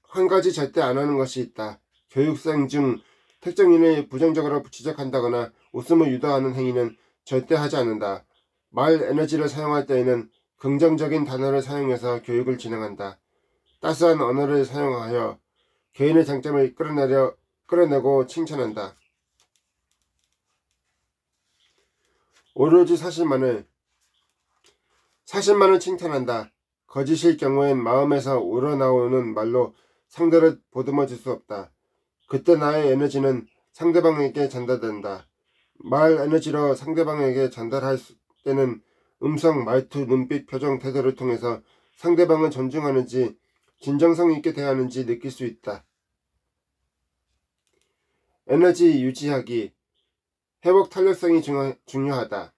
한 가지 절대 안 하는 것이 있다. 교육생 중 특정인을 부정적으로 지적한다거나 웃음을 유도하는 행위는 절대 하지 않는다. 말 에너지를 사용할 때에는 긍정적인 단어를 사용해서 교육을 진행한다. 따스한 언어를 사용하여 개인의 장점을 끌어내고 칭찬한다. 오로지 사실만을 칭찬한다. 거짓일 경우엔 마음에서 우러나오는 말로 상대를 보듬어 줄 수 없다. 그때 나의 에너지는 상대방에게 전달된다. 말 에너지로 상대방에게 전달할 때는 음성, 말투, 눈빛, 표정, 태도를 통해서 상대방을 존중하는지 진정성 있게 대하는지 느낄 수 있다. 에너지 유지하기. 회복 탄력성이 중요하다.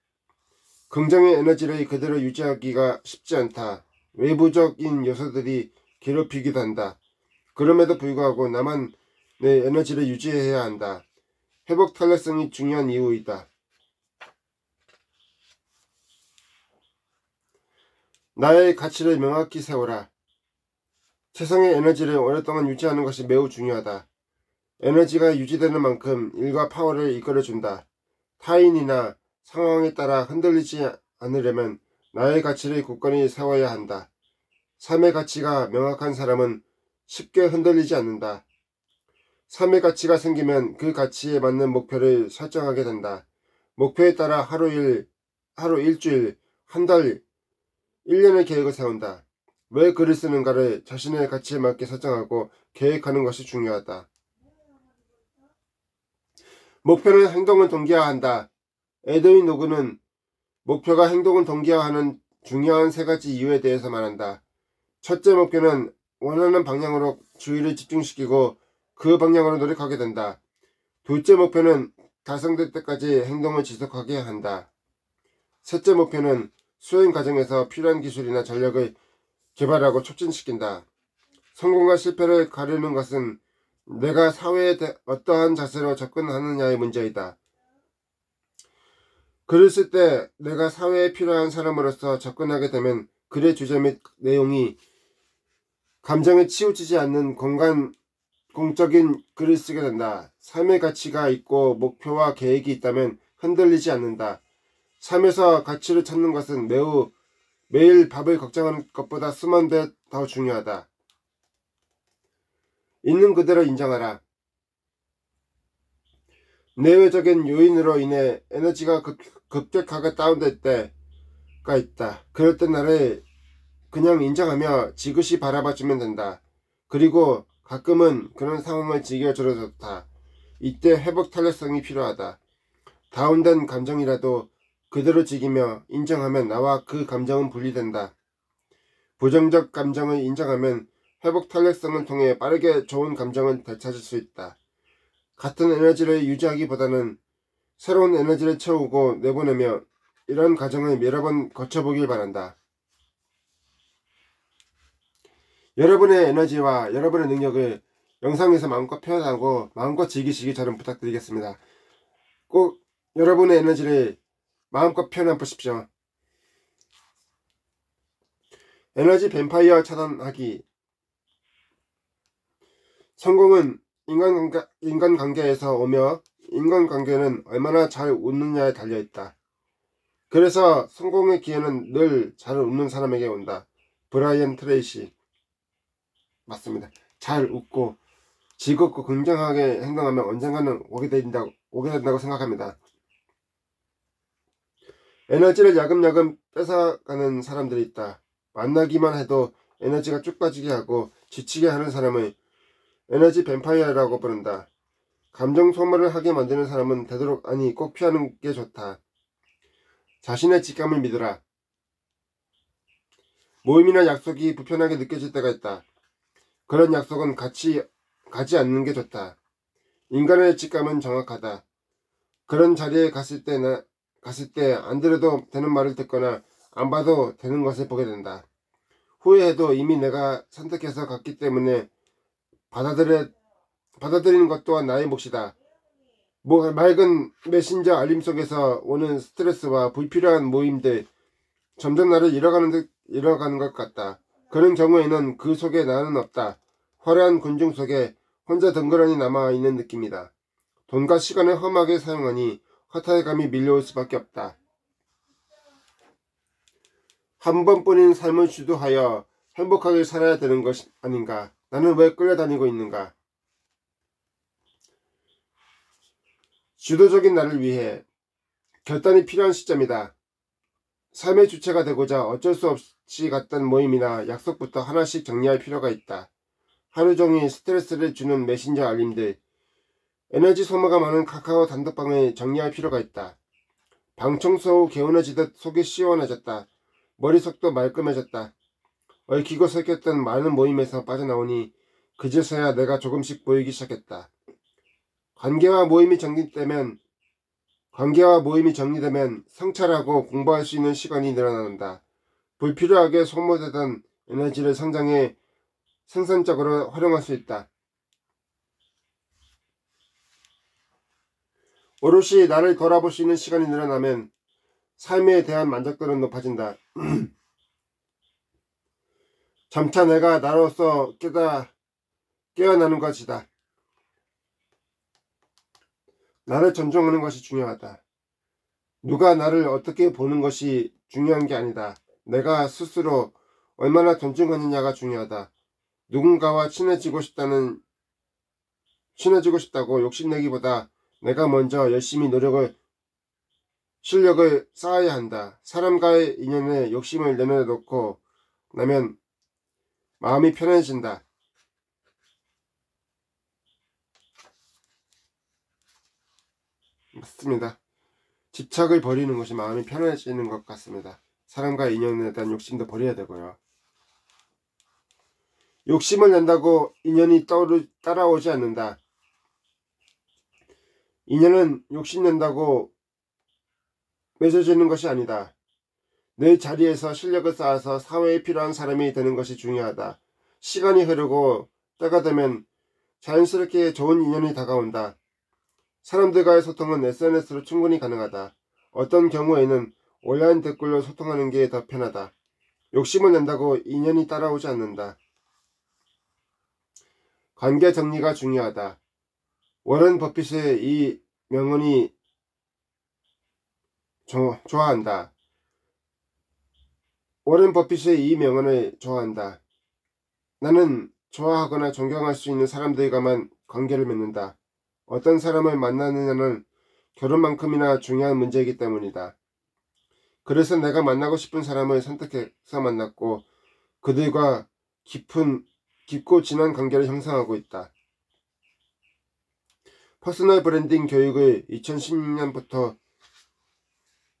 긍정의 에너지를 그대로 유지하기가 쉽지 않다. 외부적인 요소들이 괴롭히기도 한다. 그럼에도 불구하고 나만 내 에너지를 유지해야 한다. 회복 탄력성이 중요한 이유이다. 나의 가치를 명확히 세워라. 최상의 에너지를 오랫동안 유지하는 것이 매우 중요하다. 에너지가 유지되는 만큼 일과 파워를 이끌어준다. 타인이나 상황에 따라 흔들리지 않으려면 나의 가치를 굳건히 세워야 한다. 삶의 가치가 명확한 사람은 쉽게 흔들리지 않는다. 삶의 가치가 생기면 그 가치에 맞는 목표를 설정하게 된다. 목표에 따라 하루 일주일, 한 달, 1년의 계획을 세운다. 왜 글을 쓰는가를 자신의 가치에 맞게 설정하고 계획하는 것이 중요하다. 목표는 행동을 동기화한다. 에드윈 노그는 목표가 행동을 동기화하는 중요한 세 가지 이유에 대해서 말한다. 첫째 목표는 원하는 방향으로 주의를 집중시키고 그 방향으로 노력하게 된다. 둘째 목표는 달성될 때까지 행동을 지속하게 한다. 셋째 목표는 수행 과정에서 필요한 기술이나 전략을 개발하고 촉진시킨다. 성공과 실패를 가르는 것은 내가 사회에 어떠한 자세로 접근하느냐의 문제이다. 글을 쓸 때 내가 사회에 필요한 사람으로서 접근하게 되면 글의 주제 및 내용이 감정에 치우치지 않는 공적인 글을 쓰게 된다. 삶의 가치가 있고 목표와 계획이 있다면 흔들리지 않는다. 삶에서 가치를 찾는 것은 매일 밥을 걱정하는 것보다 수만 배 더 중요하다. 있는 그대로 인정하라. 내외적인 요인으로 인해 에너지가 급격하게 다운될 때가 있다. 그럴 때 나를 그냥 인정하며 지그시 바라봐주면 된다. 그리고 가끔은 그런 상황을 즐겨줘도 좋다. 이때 회복 탄력성이 필요하다. 다운된 감정이라도 그대로 즐기며 인정하면 나와 그 감정은 분리된다. 부정적 감정을 인정하면 회복 탄력성을 통해 빠르게 좋은 감정을 되찾을 수 있다. 같은 에너지를 유지하기보다는 새로운 에너지를 채우고 내보내며 이런 과정을 여러 번 거쳐보길 바란다. 여러분의 에너지와 여러분의 능력을 영상에서 마음껏 표현하고 마음껏 즐기시기 저는 부탁드리겠습니다. 꼭 여러분의 에너지를 마음껏 표현해 보십시오. 에너지 뱀파이어 차단하기. 성공은 인간관계에서 오며 인간관계는 얼마나 잘 웃느냐에 달려있다. 그래서 성공의 기회는 늘 잘 웃는 사람에게 온다. 브라이언 트레이시. 맞습니다. 잘 웃고 즐겁고 긍정하게 행동하면 언젠가는 오게 된다고 생각합니다. 에너지를 야금야금 뺏어가는 사람들이 있다. 만나기만 해도 에너지가 쭉 빠지게 하고 지치게 하는 사람을 에너지 뱀파이어라고 부른다. 감정 소모를 하게 만드는 사람은 되도록 꼭 피하는 게 좋다. 자신의 직감을 믿으라. 모임이나 약속이 불편하게 느껴질 때가 있다. 그런 약속은 같이 가지 않는 게 좋다. 인간의 직감은 정확하다. 그런 자리에 갔을 때 안 들어도 되는 말을 듣거나 안 봐도 되는 것을 보게 된다. 후회해도 이미 내가 선택해서 갔기 때문에 받아들이는 것 또한 나의 몫이다. 맑은 메신저 알림 속에서 오는 스트레스와 불필요한 모임들, 점점 나를 잃어가는 것 같다. 그런 경우에는 그 속에 나는 없다. 화려한 군중 속에 혼자 덩그러니 남아있는 느낌이다. 돈과 시간을 험하게 사용하니 허탈감이 밀려올 수밖에 없다. 한 번뿐인 삶을 주도하여 행복하게 살아야 되는 것이 아닌가? 나는 왜 끌려다니고 있는가? 주도적인 나를 위해 결단이 필요한 시점이다. 삶의 주체가 되고자 어쩔 수 없이 갔던 모임이나 약속부터 하나씩 정리할 필요가 있다. 하루 종일 스트레스를 주는 메신저 알림들, 에너지 소모가 많은 카카오 단톡방을 정리할 필요가 있다. 방 청소 후 개운해지듯 속이 시원해졌다. 머릿속도 말끔해졌다. 얽히고 설켰던 많은 모임에서 빠져나오니 그제서야 내가 조금씩 보이기 시작했다. 관계와 모임이 정리되면 성찰하고 공부할 수 있는 시간이 늘어난다. 불필요하게 소모되던 에너지를 성장해 생산적으로 활용할 수 있다. 오롯이 나를 돌아볼 수 있는 시간이 늘어나면 삶에 대한 만족도는 높아진다. 점차 내가 나로서 깨어나는 것이다. 나를 존중하는 것이 중요하다. 누가 나를 어떻게 보는 것이 중요한 게 아니다. 내가 스스로 얼마나 존중하느냐가 중요하다. 누군가와 친해지고 싶다고 욕심내기보다 내가 먼저 열심히 실력을 쌓아야 한다. 사람과의 인연에 욕심을 내려놓고 나면 마음이 편해진다. 맞습니다. 집착을 버리는 것이 마음이 편해지는 것 같습니다. 사람과의 인연에 대한 욕심도 버려야 되고요. 욕심을 낸다고 인연이 따라오지 않는다. 인연은 욕심낸다고 맺어지는 것이 아니다. 내 자리에서 실력을 쌓아서 사회에 필요한 사람이 되는 것이 중요하다. 시간이 흐르고 때가 되면 자연스럽게 좋은 인연이 다가온다. 사람들과의 소통은 SNS로 충분히 가능하다. 어떤 경우에는 온라인 댓글로 소통하는 게 더 편하다. 욕심을 낸다고 인연이 따라오지 않는다. 관계 정리가 중요하다. 워런 버핏의 이 명언이 좋아한다. 워런 버핏의 이 명언을 좋아한다. 나는 좋아하거나 존경할 수 있는 사람들과만 관계를 맺는다. 어떤 사람을 만나느냐는 결혼만큼이나 중요한 문제이기 때문이다. 그래서 내가 만나고 싶은 사람을 선택해서 만났고 그들과 깊고 진한 관계를 형성하고 있다. 퍼스널 브랜딩 교육을 2016년부터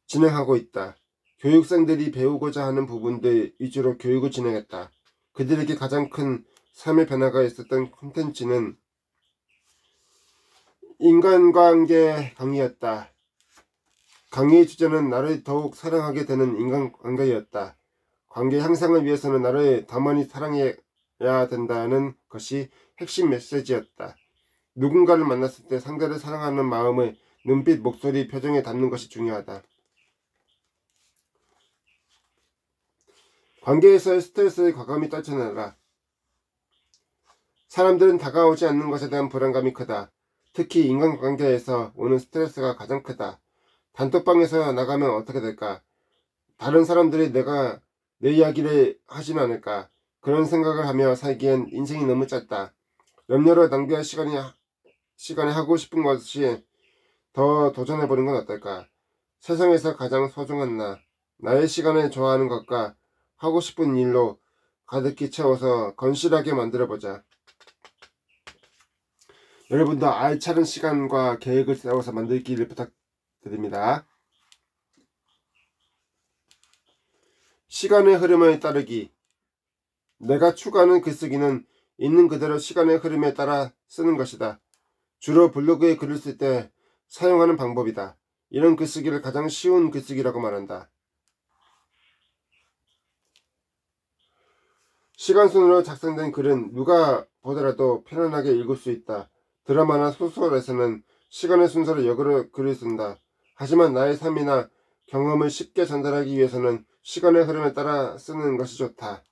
진행하고 있다. 교육생들이 배우고자 하는 부분들 위주로 교육을 진행했다. 그들에게 가장 큰 삶의 변화가 있었던 콘텐츠는 인간관계 강의였다. 강의의 주제는 나를 더욱 사랑하게 되는 인간관계였다. 관계 향상을 위해서는 나를 더 많이 사랑해야 된다는 것이 핵심 메시지였다. 누군가를 만났을 때 상대를 사랑하는 마음을 눈빛, 목소리, 표정에 담는 것이 중요하다. 관계에서의 스트레스를 과감히 떨쳐내라. 사람들은 다가오지 않는 것에 대한 불안감이 크다. 특히 인간관계에서 오는 스트레스가 가장 크다. 단톡방에서 나가면 어떻게 될까? 다른 사람들이 내 이야기를 하진 않을까? 그런 생각을 하며 살기엔 인생이 너무 짧다. 염려로 낭비할 시간에 하고 싶은 것이 더 도전해보는 건 어떨까? 세상에서 가장 소중한 나의 시간을 좋아하는 것과 하고 싶은 일로 가득히 채워서 건실하게 만들어보자. 여러분도 알차는 시간과 계획을 세워서 만들기를 부탁드립니다. 시간의 흐름을 따르기. 내가 추구하는 글쓰기는 있는 그대로 시간의 흐름에 따라 쓰는 것이다. 주로 블로그에 글을 쓸 때 사용하는 방법이다. 이런 글쓰기를 가장 쉬운 글쓰기라고 말한다. 시간순으로 작성된 글은 누가 보더라도 편안하게 읽을 수 있다. 드라마나 소설에서는 시간의 순서로 역으로 글을 쓴다. 하지만 나의 삶이나 경험을 쉽게 전달하기 위해서는 시간의 흐름에 따라 쓰는 것이 좋다.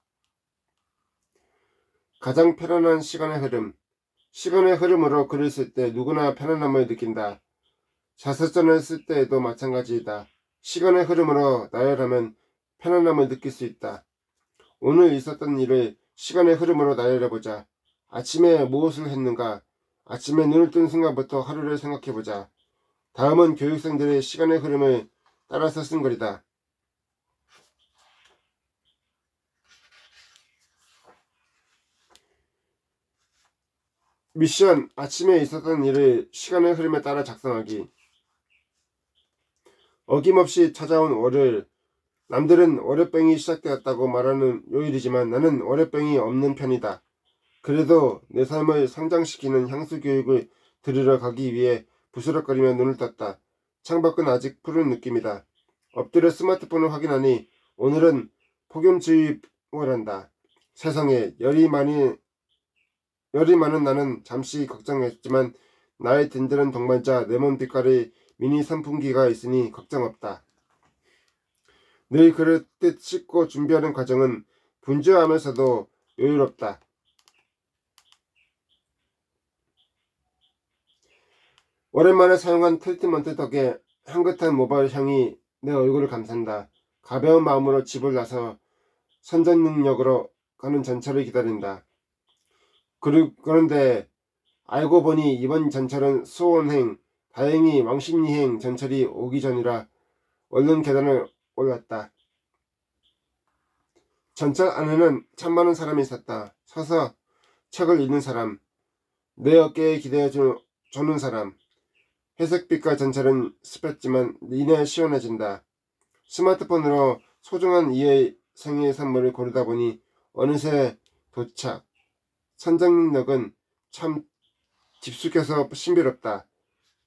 가장 편안한 시간의 흐름. 시간의 흐름으로 글을 쓸 때 누구나 편안함을 느낀다. 자서전을 쓸 때에도 마찬가지이다. 시간의 흐름으로 나열하면 편안함을 느낄 수 있다. 오늘 있었던 일을 시간의 흐름으로 나열해보자. 아침에 무엇을 했는가? 아침에 눈을 뜬 순간부터 하루를 생각해보자. 다음은 교육생들의 시간의 흐름을 따라서 쓴 글이다. 미션. 아침에 있었던 일을 시간의 흐름에 따라 작성하기. 어김없이 찾아온 월요일. 남들은 월요병이 시작되었다고 말하는 요일이지만 나는 월요병이 없는 편이다. 그래도 내 삶을 성장시키는 향수 교육을 들으러 가기 위해 부스럭거리며 눈을 떴다. 창밖은 아직 푸른 느낌이다. 엎드려 스마트폰을 확인하니 오늘은 폭염주의보란다. 세상에 열이 많은 나는 잠시 걱정했지만 나의 든든한 동반자 내 몸 빛깔의 미니 선풍기가 있으니 걱정 없다. 늘 그릇듯 씻고 준비하는 과정은 분주하면서도 여유롭다. 오랜만에 사용한 트리트먼트 덕에 향긋한 모발 향이 내 얼굴을 감싼다. 가벼운 마음으로 집을 나서 선전능력으로 가는 전철을 기다린다. 그런데 알고 보니 이번 전철은 수원행, 다행히 왕십리행 전철이 오기 전이라 얼른 계단을 올랐다. 전철 안에는 참 많은 사람이 있었다. 서서 책을 읽는 사람, 내 어깨에 기대어 주는 사람. 회색빛깔 전철은 습했지만 이내 시원해진다. 스마트폰으로 소중한 이의 생일 선물을 고르다 보니 어느새 도착. 선정역은 참 깊숙해서 신비롭다.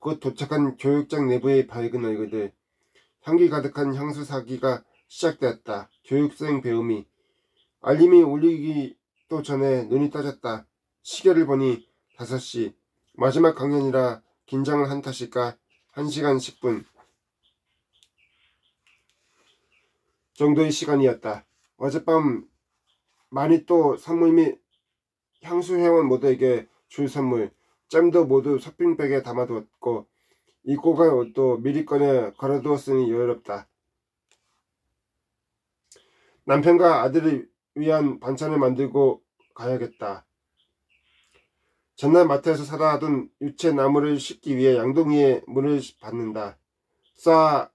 곧 도착한 교육장 내부의 밝은 얼굴들. 향기 가득한 향수 사기가 시작되었다. 교육생 배움이. 알림이 울리기도 전에 눈이 떠졌다. 시계를 보니 5시. 마지막 강연이라 긴장을 한 탓일까 1시간 10분 정도의 시간이었다. 어젯밤 많이 또 선물 및 향수 회원 모두에게 줄 선물, 잼도 모두 쇼핑백에 담아두었고 입고 갈 옷도 미리 꺼내 걸어두었으니 여유롭다. 남편과 아들을 위한 반찬을 만들고 가야겠다. 전날 마트에서 사다 둔 유채 나무를 씻기 위해 양동이에 물을 붓는다. 쏴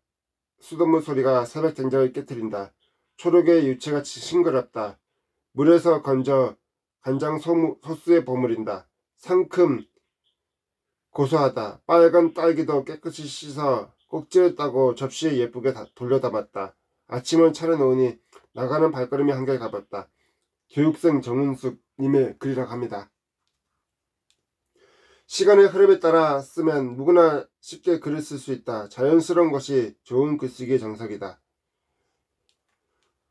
수돗물 소리가 새벽 된장을 깨트린다. 초록의 유채같이 싱그럽다. 물에서 건져 간장 소스에 버무린다. 상큼 고소하다. 빨간 딸기도 깨끗이 씻어 꼭지를 따고 접시에 예쁘게 돌려 담았다. 아침을 차려놓으니 나가는 발걸음이 한결 가볍다. 교육생 정은숙 님의 글이라고 합니다. 시간의 흐름에 따라 쓰면 누구나 쉽게 글을 쓸 수 있다. 자연스러운 것이 좋은 글쓰기의 정석이다.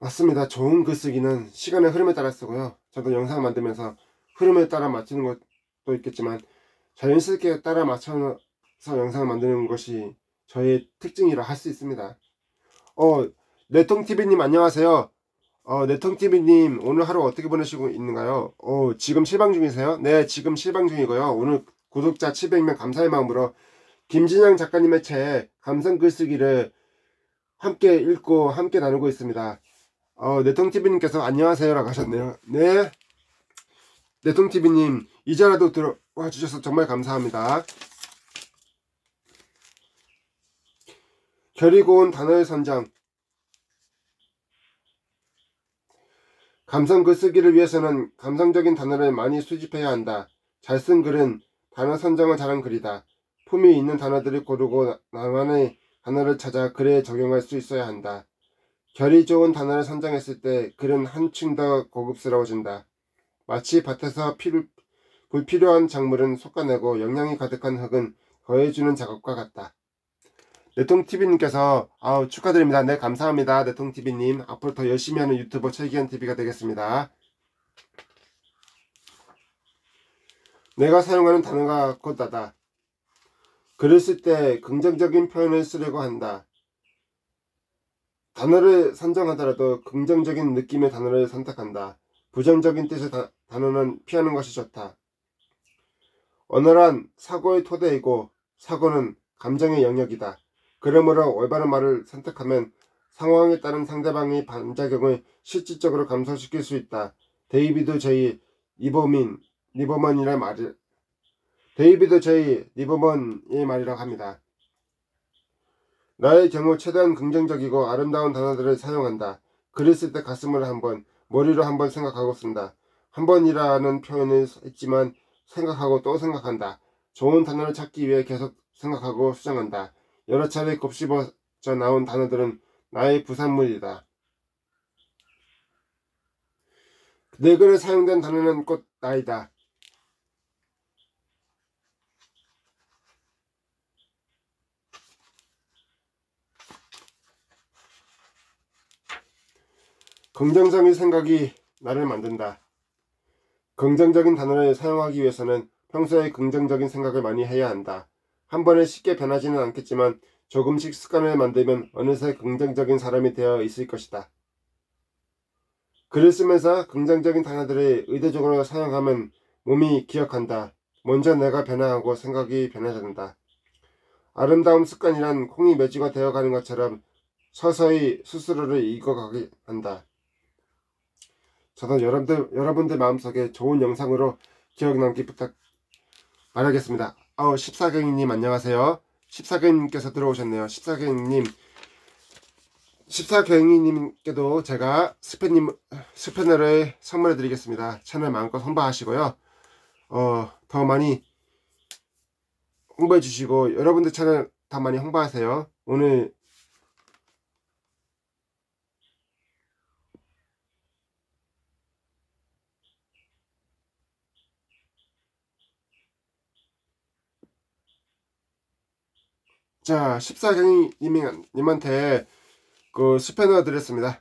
맞습니다. 좋은 글쓰기는 시간의 흐름에 따라 쓰고요. 저도 영상 만들면서 흐름에 따라 맞추는 것도 있겠지만 자연스럽게 따라 맞춰서 영상을 만드는 것이 저의 특징이라 할 수 있습니다. 내통TV님 안녕하세요. 내통TV님 오늘 하루 어떻게 보내시고 있는가요? 지금 실방 중이세요? 네, 지금 실방 중이고요. 오늘 구독자 700명 감사의 마음으로 김진양 작가님의 책 감성 글쓰기를 함께 읽고 함께 나누고 있습니다. 내통TV님께서 안녕하세요 라고 하셨네요. 네, 내통TV님 이제라도 들어와 주셔서 정말 감사합니다. 결이 고운 단어의 선정. 감성 글쓰기를 위해서는 감성적인 단어를 많이 수집해야 한다. 잘 쓴 글은 단어 선정을 잘한 글이다. 품위 있는 단어들을 고르고 나만의 단어를 찾아 글에 적용할 수 있어야 한다. 결이 좋은 단어를 선정했을 때 글은 한층 더 고급스러워진다. 마치 밭에서 피를 불필요한 작물은 솎아내고 영양이 가득한 흙은 더해주는 작업과 같다. 내통TV님께서 축하드립니다. 네, 감사합니다. 내통TV님. 앞으로 더 열심히 하는 유튜버 최기현TV가 되겠습니다. 내가 사용하는 단어가 곧다다. 글을 쓸 때 긍정적인 표현을 쓰려고 한다. 단어를 선정하더라도 긍정적인 느낌의 단어를 선택한다. 부정적인 뜻의 단어는 피하는 것이 좋다. 언어란 사고의 토대이고 사고는 감정의 영역이다. 그러므로 올바른 말을 선택하면 상황에 따른 상대방의 반작용을 실질적으로 감소시킬 수 있다. 데이비드 J. 리버먼이란 말이 데이비드 J. 리버먼의 말이라고 합니다. 나의 경우 최대한 긍정적이고 아름다운 단어들을 사용한다. 글을 쓸 때 가슴으로 한번, 머리로 한번 생각하고 쓴다. 한 번이라는 표현을 했지만 생각하고 또 생각한다. 좋은 단어를 찾기 위해 계속 생각하고 수정한다. 여러 차례 곱씹어져 나온 단어들은 나의 부산물이다. 내 글에 사용된 단어는 곧 나이다. 긍정적인 생각이 나를 만든다. 긍정적인 단어를 사용하기 위해서는 평소에 긍정적인 생각을 많이 해야 한다. 한 번에 쉽게 변하지는 않겠지만 조금씩 습관을 만들면 어느새 긍정적인 사람이 되어 있을 것이다. 글을 쓰면서 긍정적인 단어들을 의도적으로 사용하면 몸이 기억한다. 먼저 내가 변화하고 생각이 변화된다. 아름다운 습관이란 콩이 맺쥐가 되어가는 것처럼 서서히 스스로를 익어가게 한다. 저도 여러분들 마음속에 좋은 영상으로 기억 남기 바라겠습니다. 14경이님 안녕하세요. 14경이님께서 들어오셨네요. 14경이님께도 제가 스패너를 선물해 드리겠습니다. 채널 마음껏 홍보하시고요. 더 많이 홍보해 주시고 여러분들 채널 더 많이 홍보하세요. 오늘 자 14경이님한테 그 스패너 드렸습니다.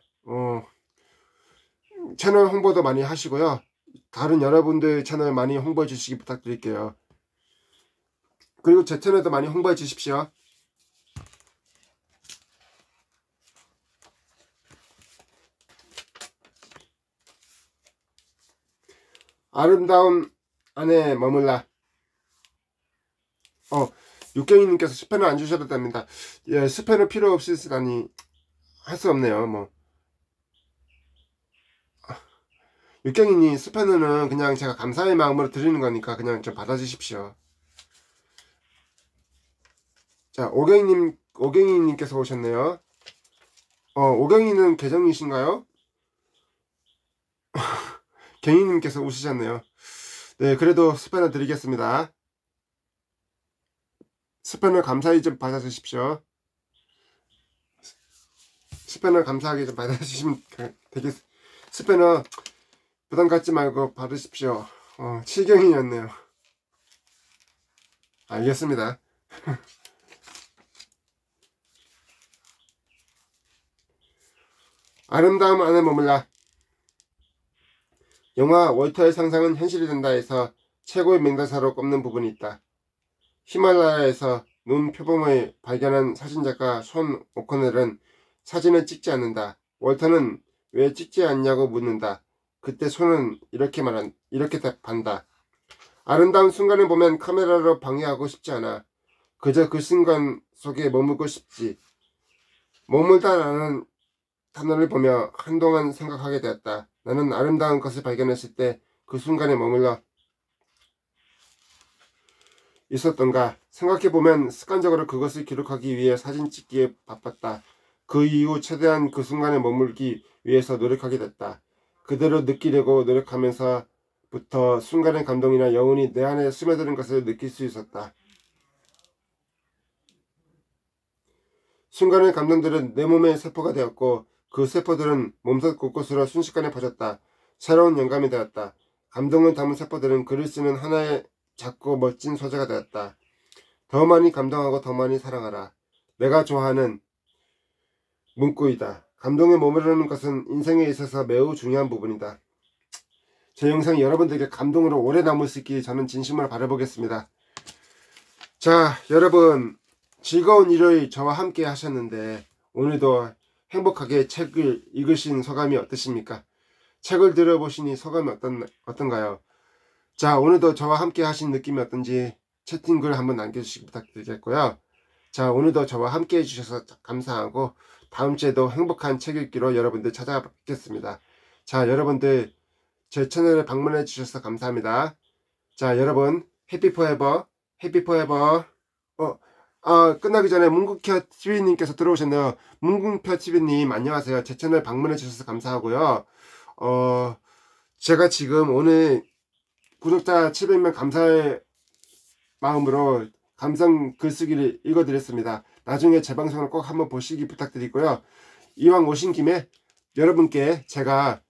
채널 홍보도 많이 하시고요. 다른 여러분들 채널 많이 홍보해 주시기 부탁드릴게요. 그리고 제 채널도 많이 홍보해 주십시오. 아름다운 안에 머물라. 육경이님께서 스패너 안 주셔도 됩니다. 예, 스패너 필요 없이 쓰다니 할 수 없네요. 뭐 육경이님 스패너는 그냥 제가 감사의 마음으로 드리는 거니까 그냥 좀 받아주십시오. 자 오경이님께서 오셨네요. 오경이는 계정이신가요? 경이님께서 오시셨네요. 네, 그래도 스패너 드리겠습니다. 스패너 감사히 좀 받아주십시오. 스패너 감사하게 좀 받아주시면 되겠습니다. 스패너 부담 갖지 말고 받으십시오. 7경이었네요. 알겠습니다. 아름다움 안에 머물라. 영화 월터의 상상은 현실이 된다에서 최고의 명대사로 꼽는 부분이 있다. 히말라야에서 눈 표범을 발견한 사진작가 손 오코넬은 사진을 찍지 않는다. 월터는 왜 찍지 않냐고 묻는다. 그때 손은 이렇게 답한다. 아름다운 순간을 보면 카메라로 방해하고 싶지 않아. 그저 그 순간 속에 머물고 싶지. 머물다라는 단어를 보며 한동안 생각하게 되었다. 나는 아름다운 것을 발견했을 때 그 순간에 머물러 있었던가. 생각해보면 습관적으로 그것을 기록하기 위해 사진 찍기에 바빴다. 그 이후 최대한 그 순간에 머물기 위해서 노력하게 됐다. 그대로 느끼려고 노력하면서부터 순간의 감동이나 여운이 내 안에 스며드는 것을 느낄 수 있었다. 순간의 감동들은 내 몸의 세포가 되었고 그 세포들은 몸속 곳곳으로 순식간에 퍼졌다. 새로운 영감이 되었다. 감동을 담은 세포들은 글을 쓰는 하나의 작고 멋진 소재가 되었다. 더 많이 감동하고 더 많이 사랑하라. 내가 좋아하는 문구이다. 감동에 머무르는 것은 인생에 있어서 매우 중요한 부분이다. 제 영상이 여러분들에게 감동으로 오래 남을 수 있길 저는 진심으로 바라보겠습니다. 자, 여러분 즐거운 일요일 저와 함께 하셨는데 오늘도 행복하게 책을 읽으신 소감이 어떠십니까? 책을 들어보시니 소감이 어떤가요? 자, 오늘도 저와 함께 하신 느낌이 어떤지 채팅글 한번 남겨주시기 부탁드리겠고요. 자, 오늘도 저와 함께 해주셔서 감사하고 다음 주에도 행복한 책 읽기로 여러분들 찾아뵙겠습니다. 자, 여러분들 제 채널에 방문해 주셔서 감사합니다. 자, 여러분 해피포에버 해피포에버. 끝나기 전에 문국표 TV님께서 들어오셨네요. 문국표 TV님 안녕하세요. 제 채널 방문해 주셔서 감사하고요. 제가 지금 오늘 구독자 700명 감사의 마음으로 감상 글쓰기를 읽어드렸습니다. 나중에 제 방송을 꼭 한번 보시기 부탁드리고요. 이왕 오신 김에 여러분께 제가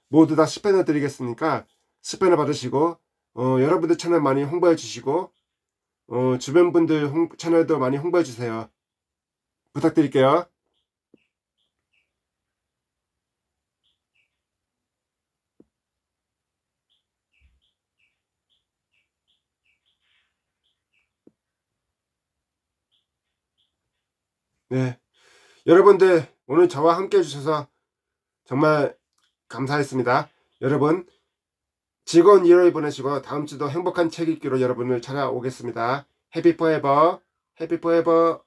모두 다 스패너 드리겠으니까 스패너 받으시고 여러분들 채널 많이 홍보해 주시고 주변 분들 채널도 많이 홍보해 주세요. 부탁드릴게요. 네, 여러분들 오늘 저와 함께 해주셔서 정말 감사했습니다. 여러분 즐거운 일요일 보내시고 다음 주도 행복한 책 읽기로 여러분을 찾아오겠습니다. 해피 포에버 해피 포에버.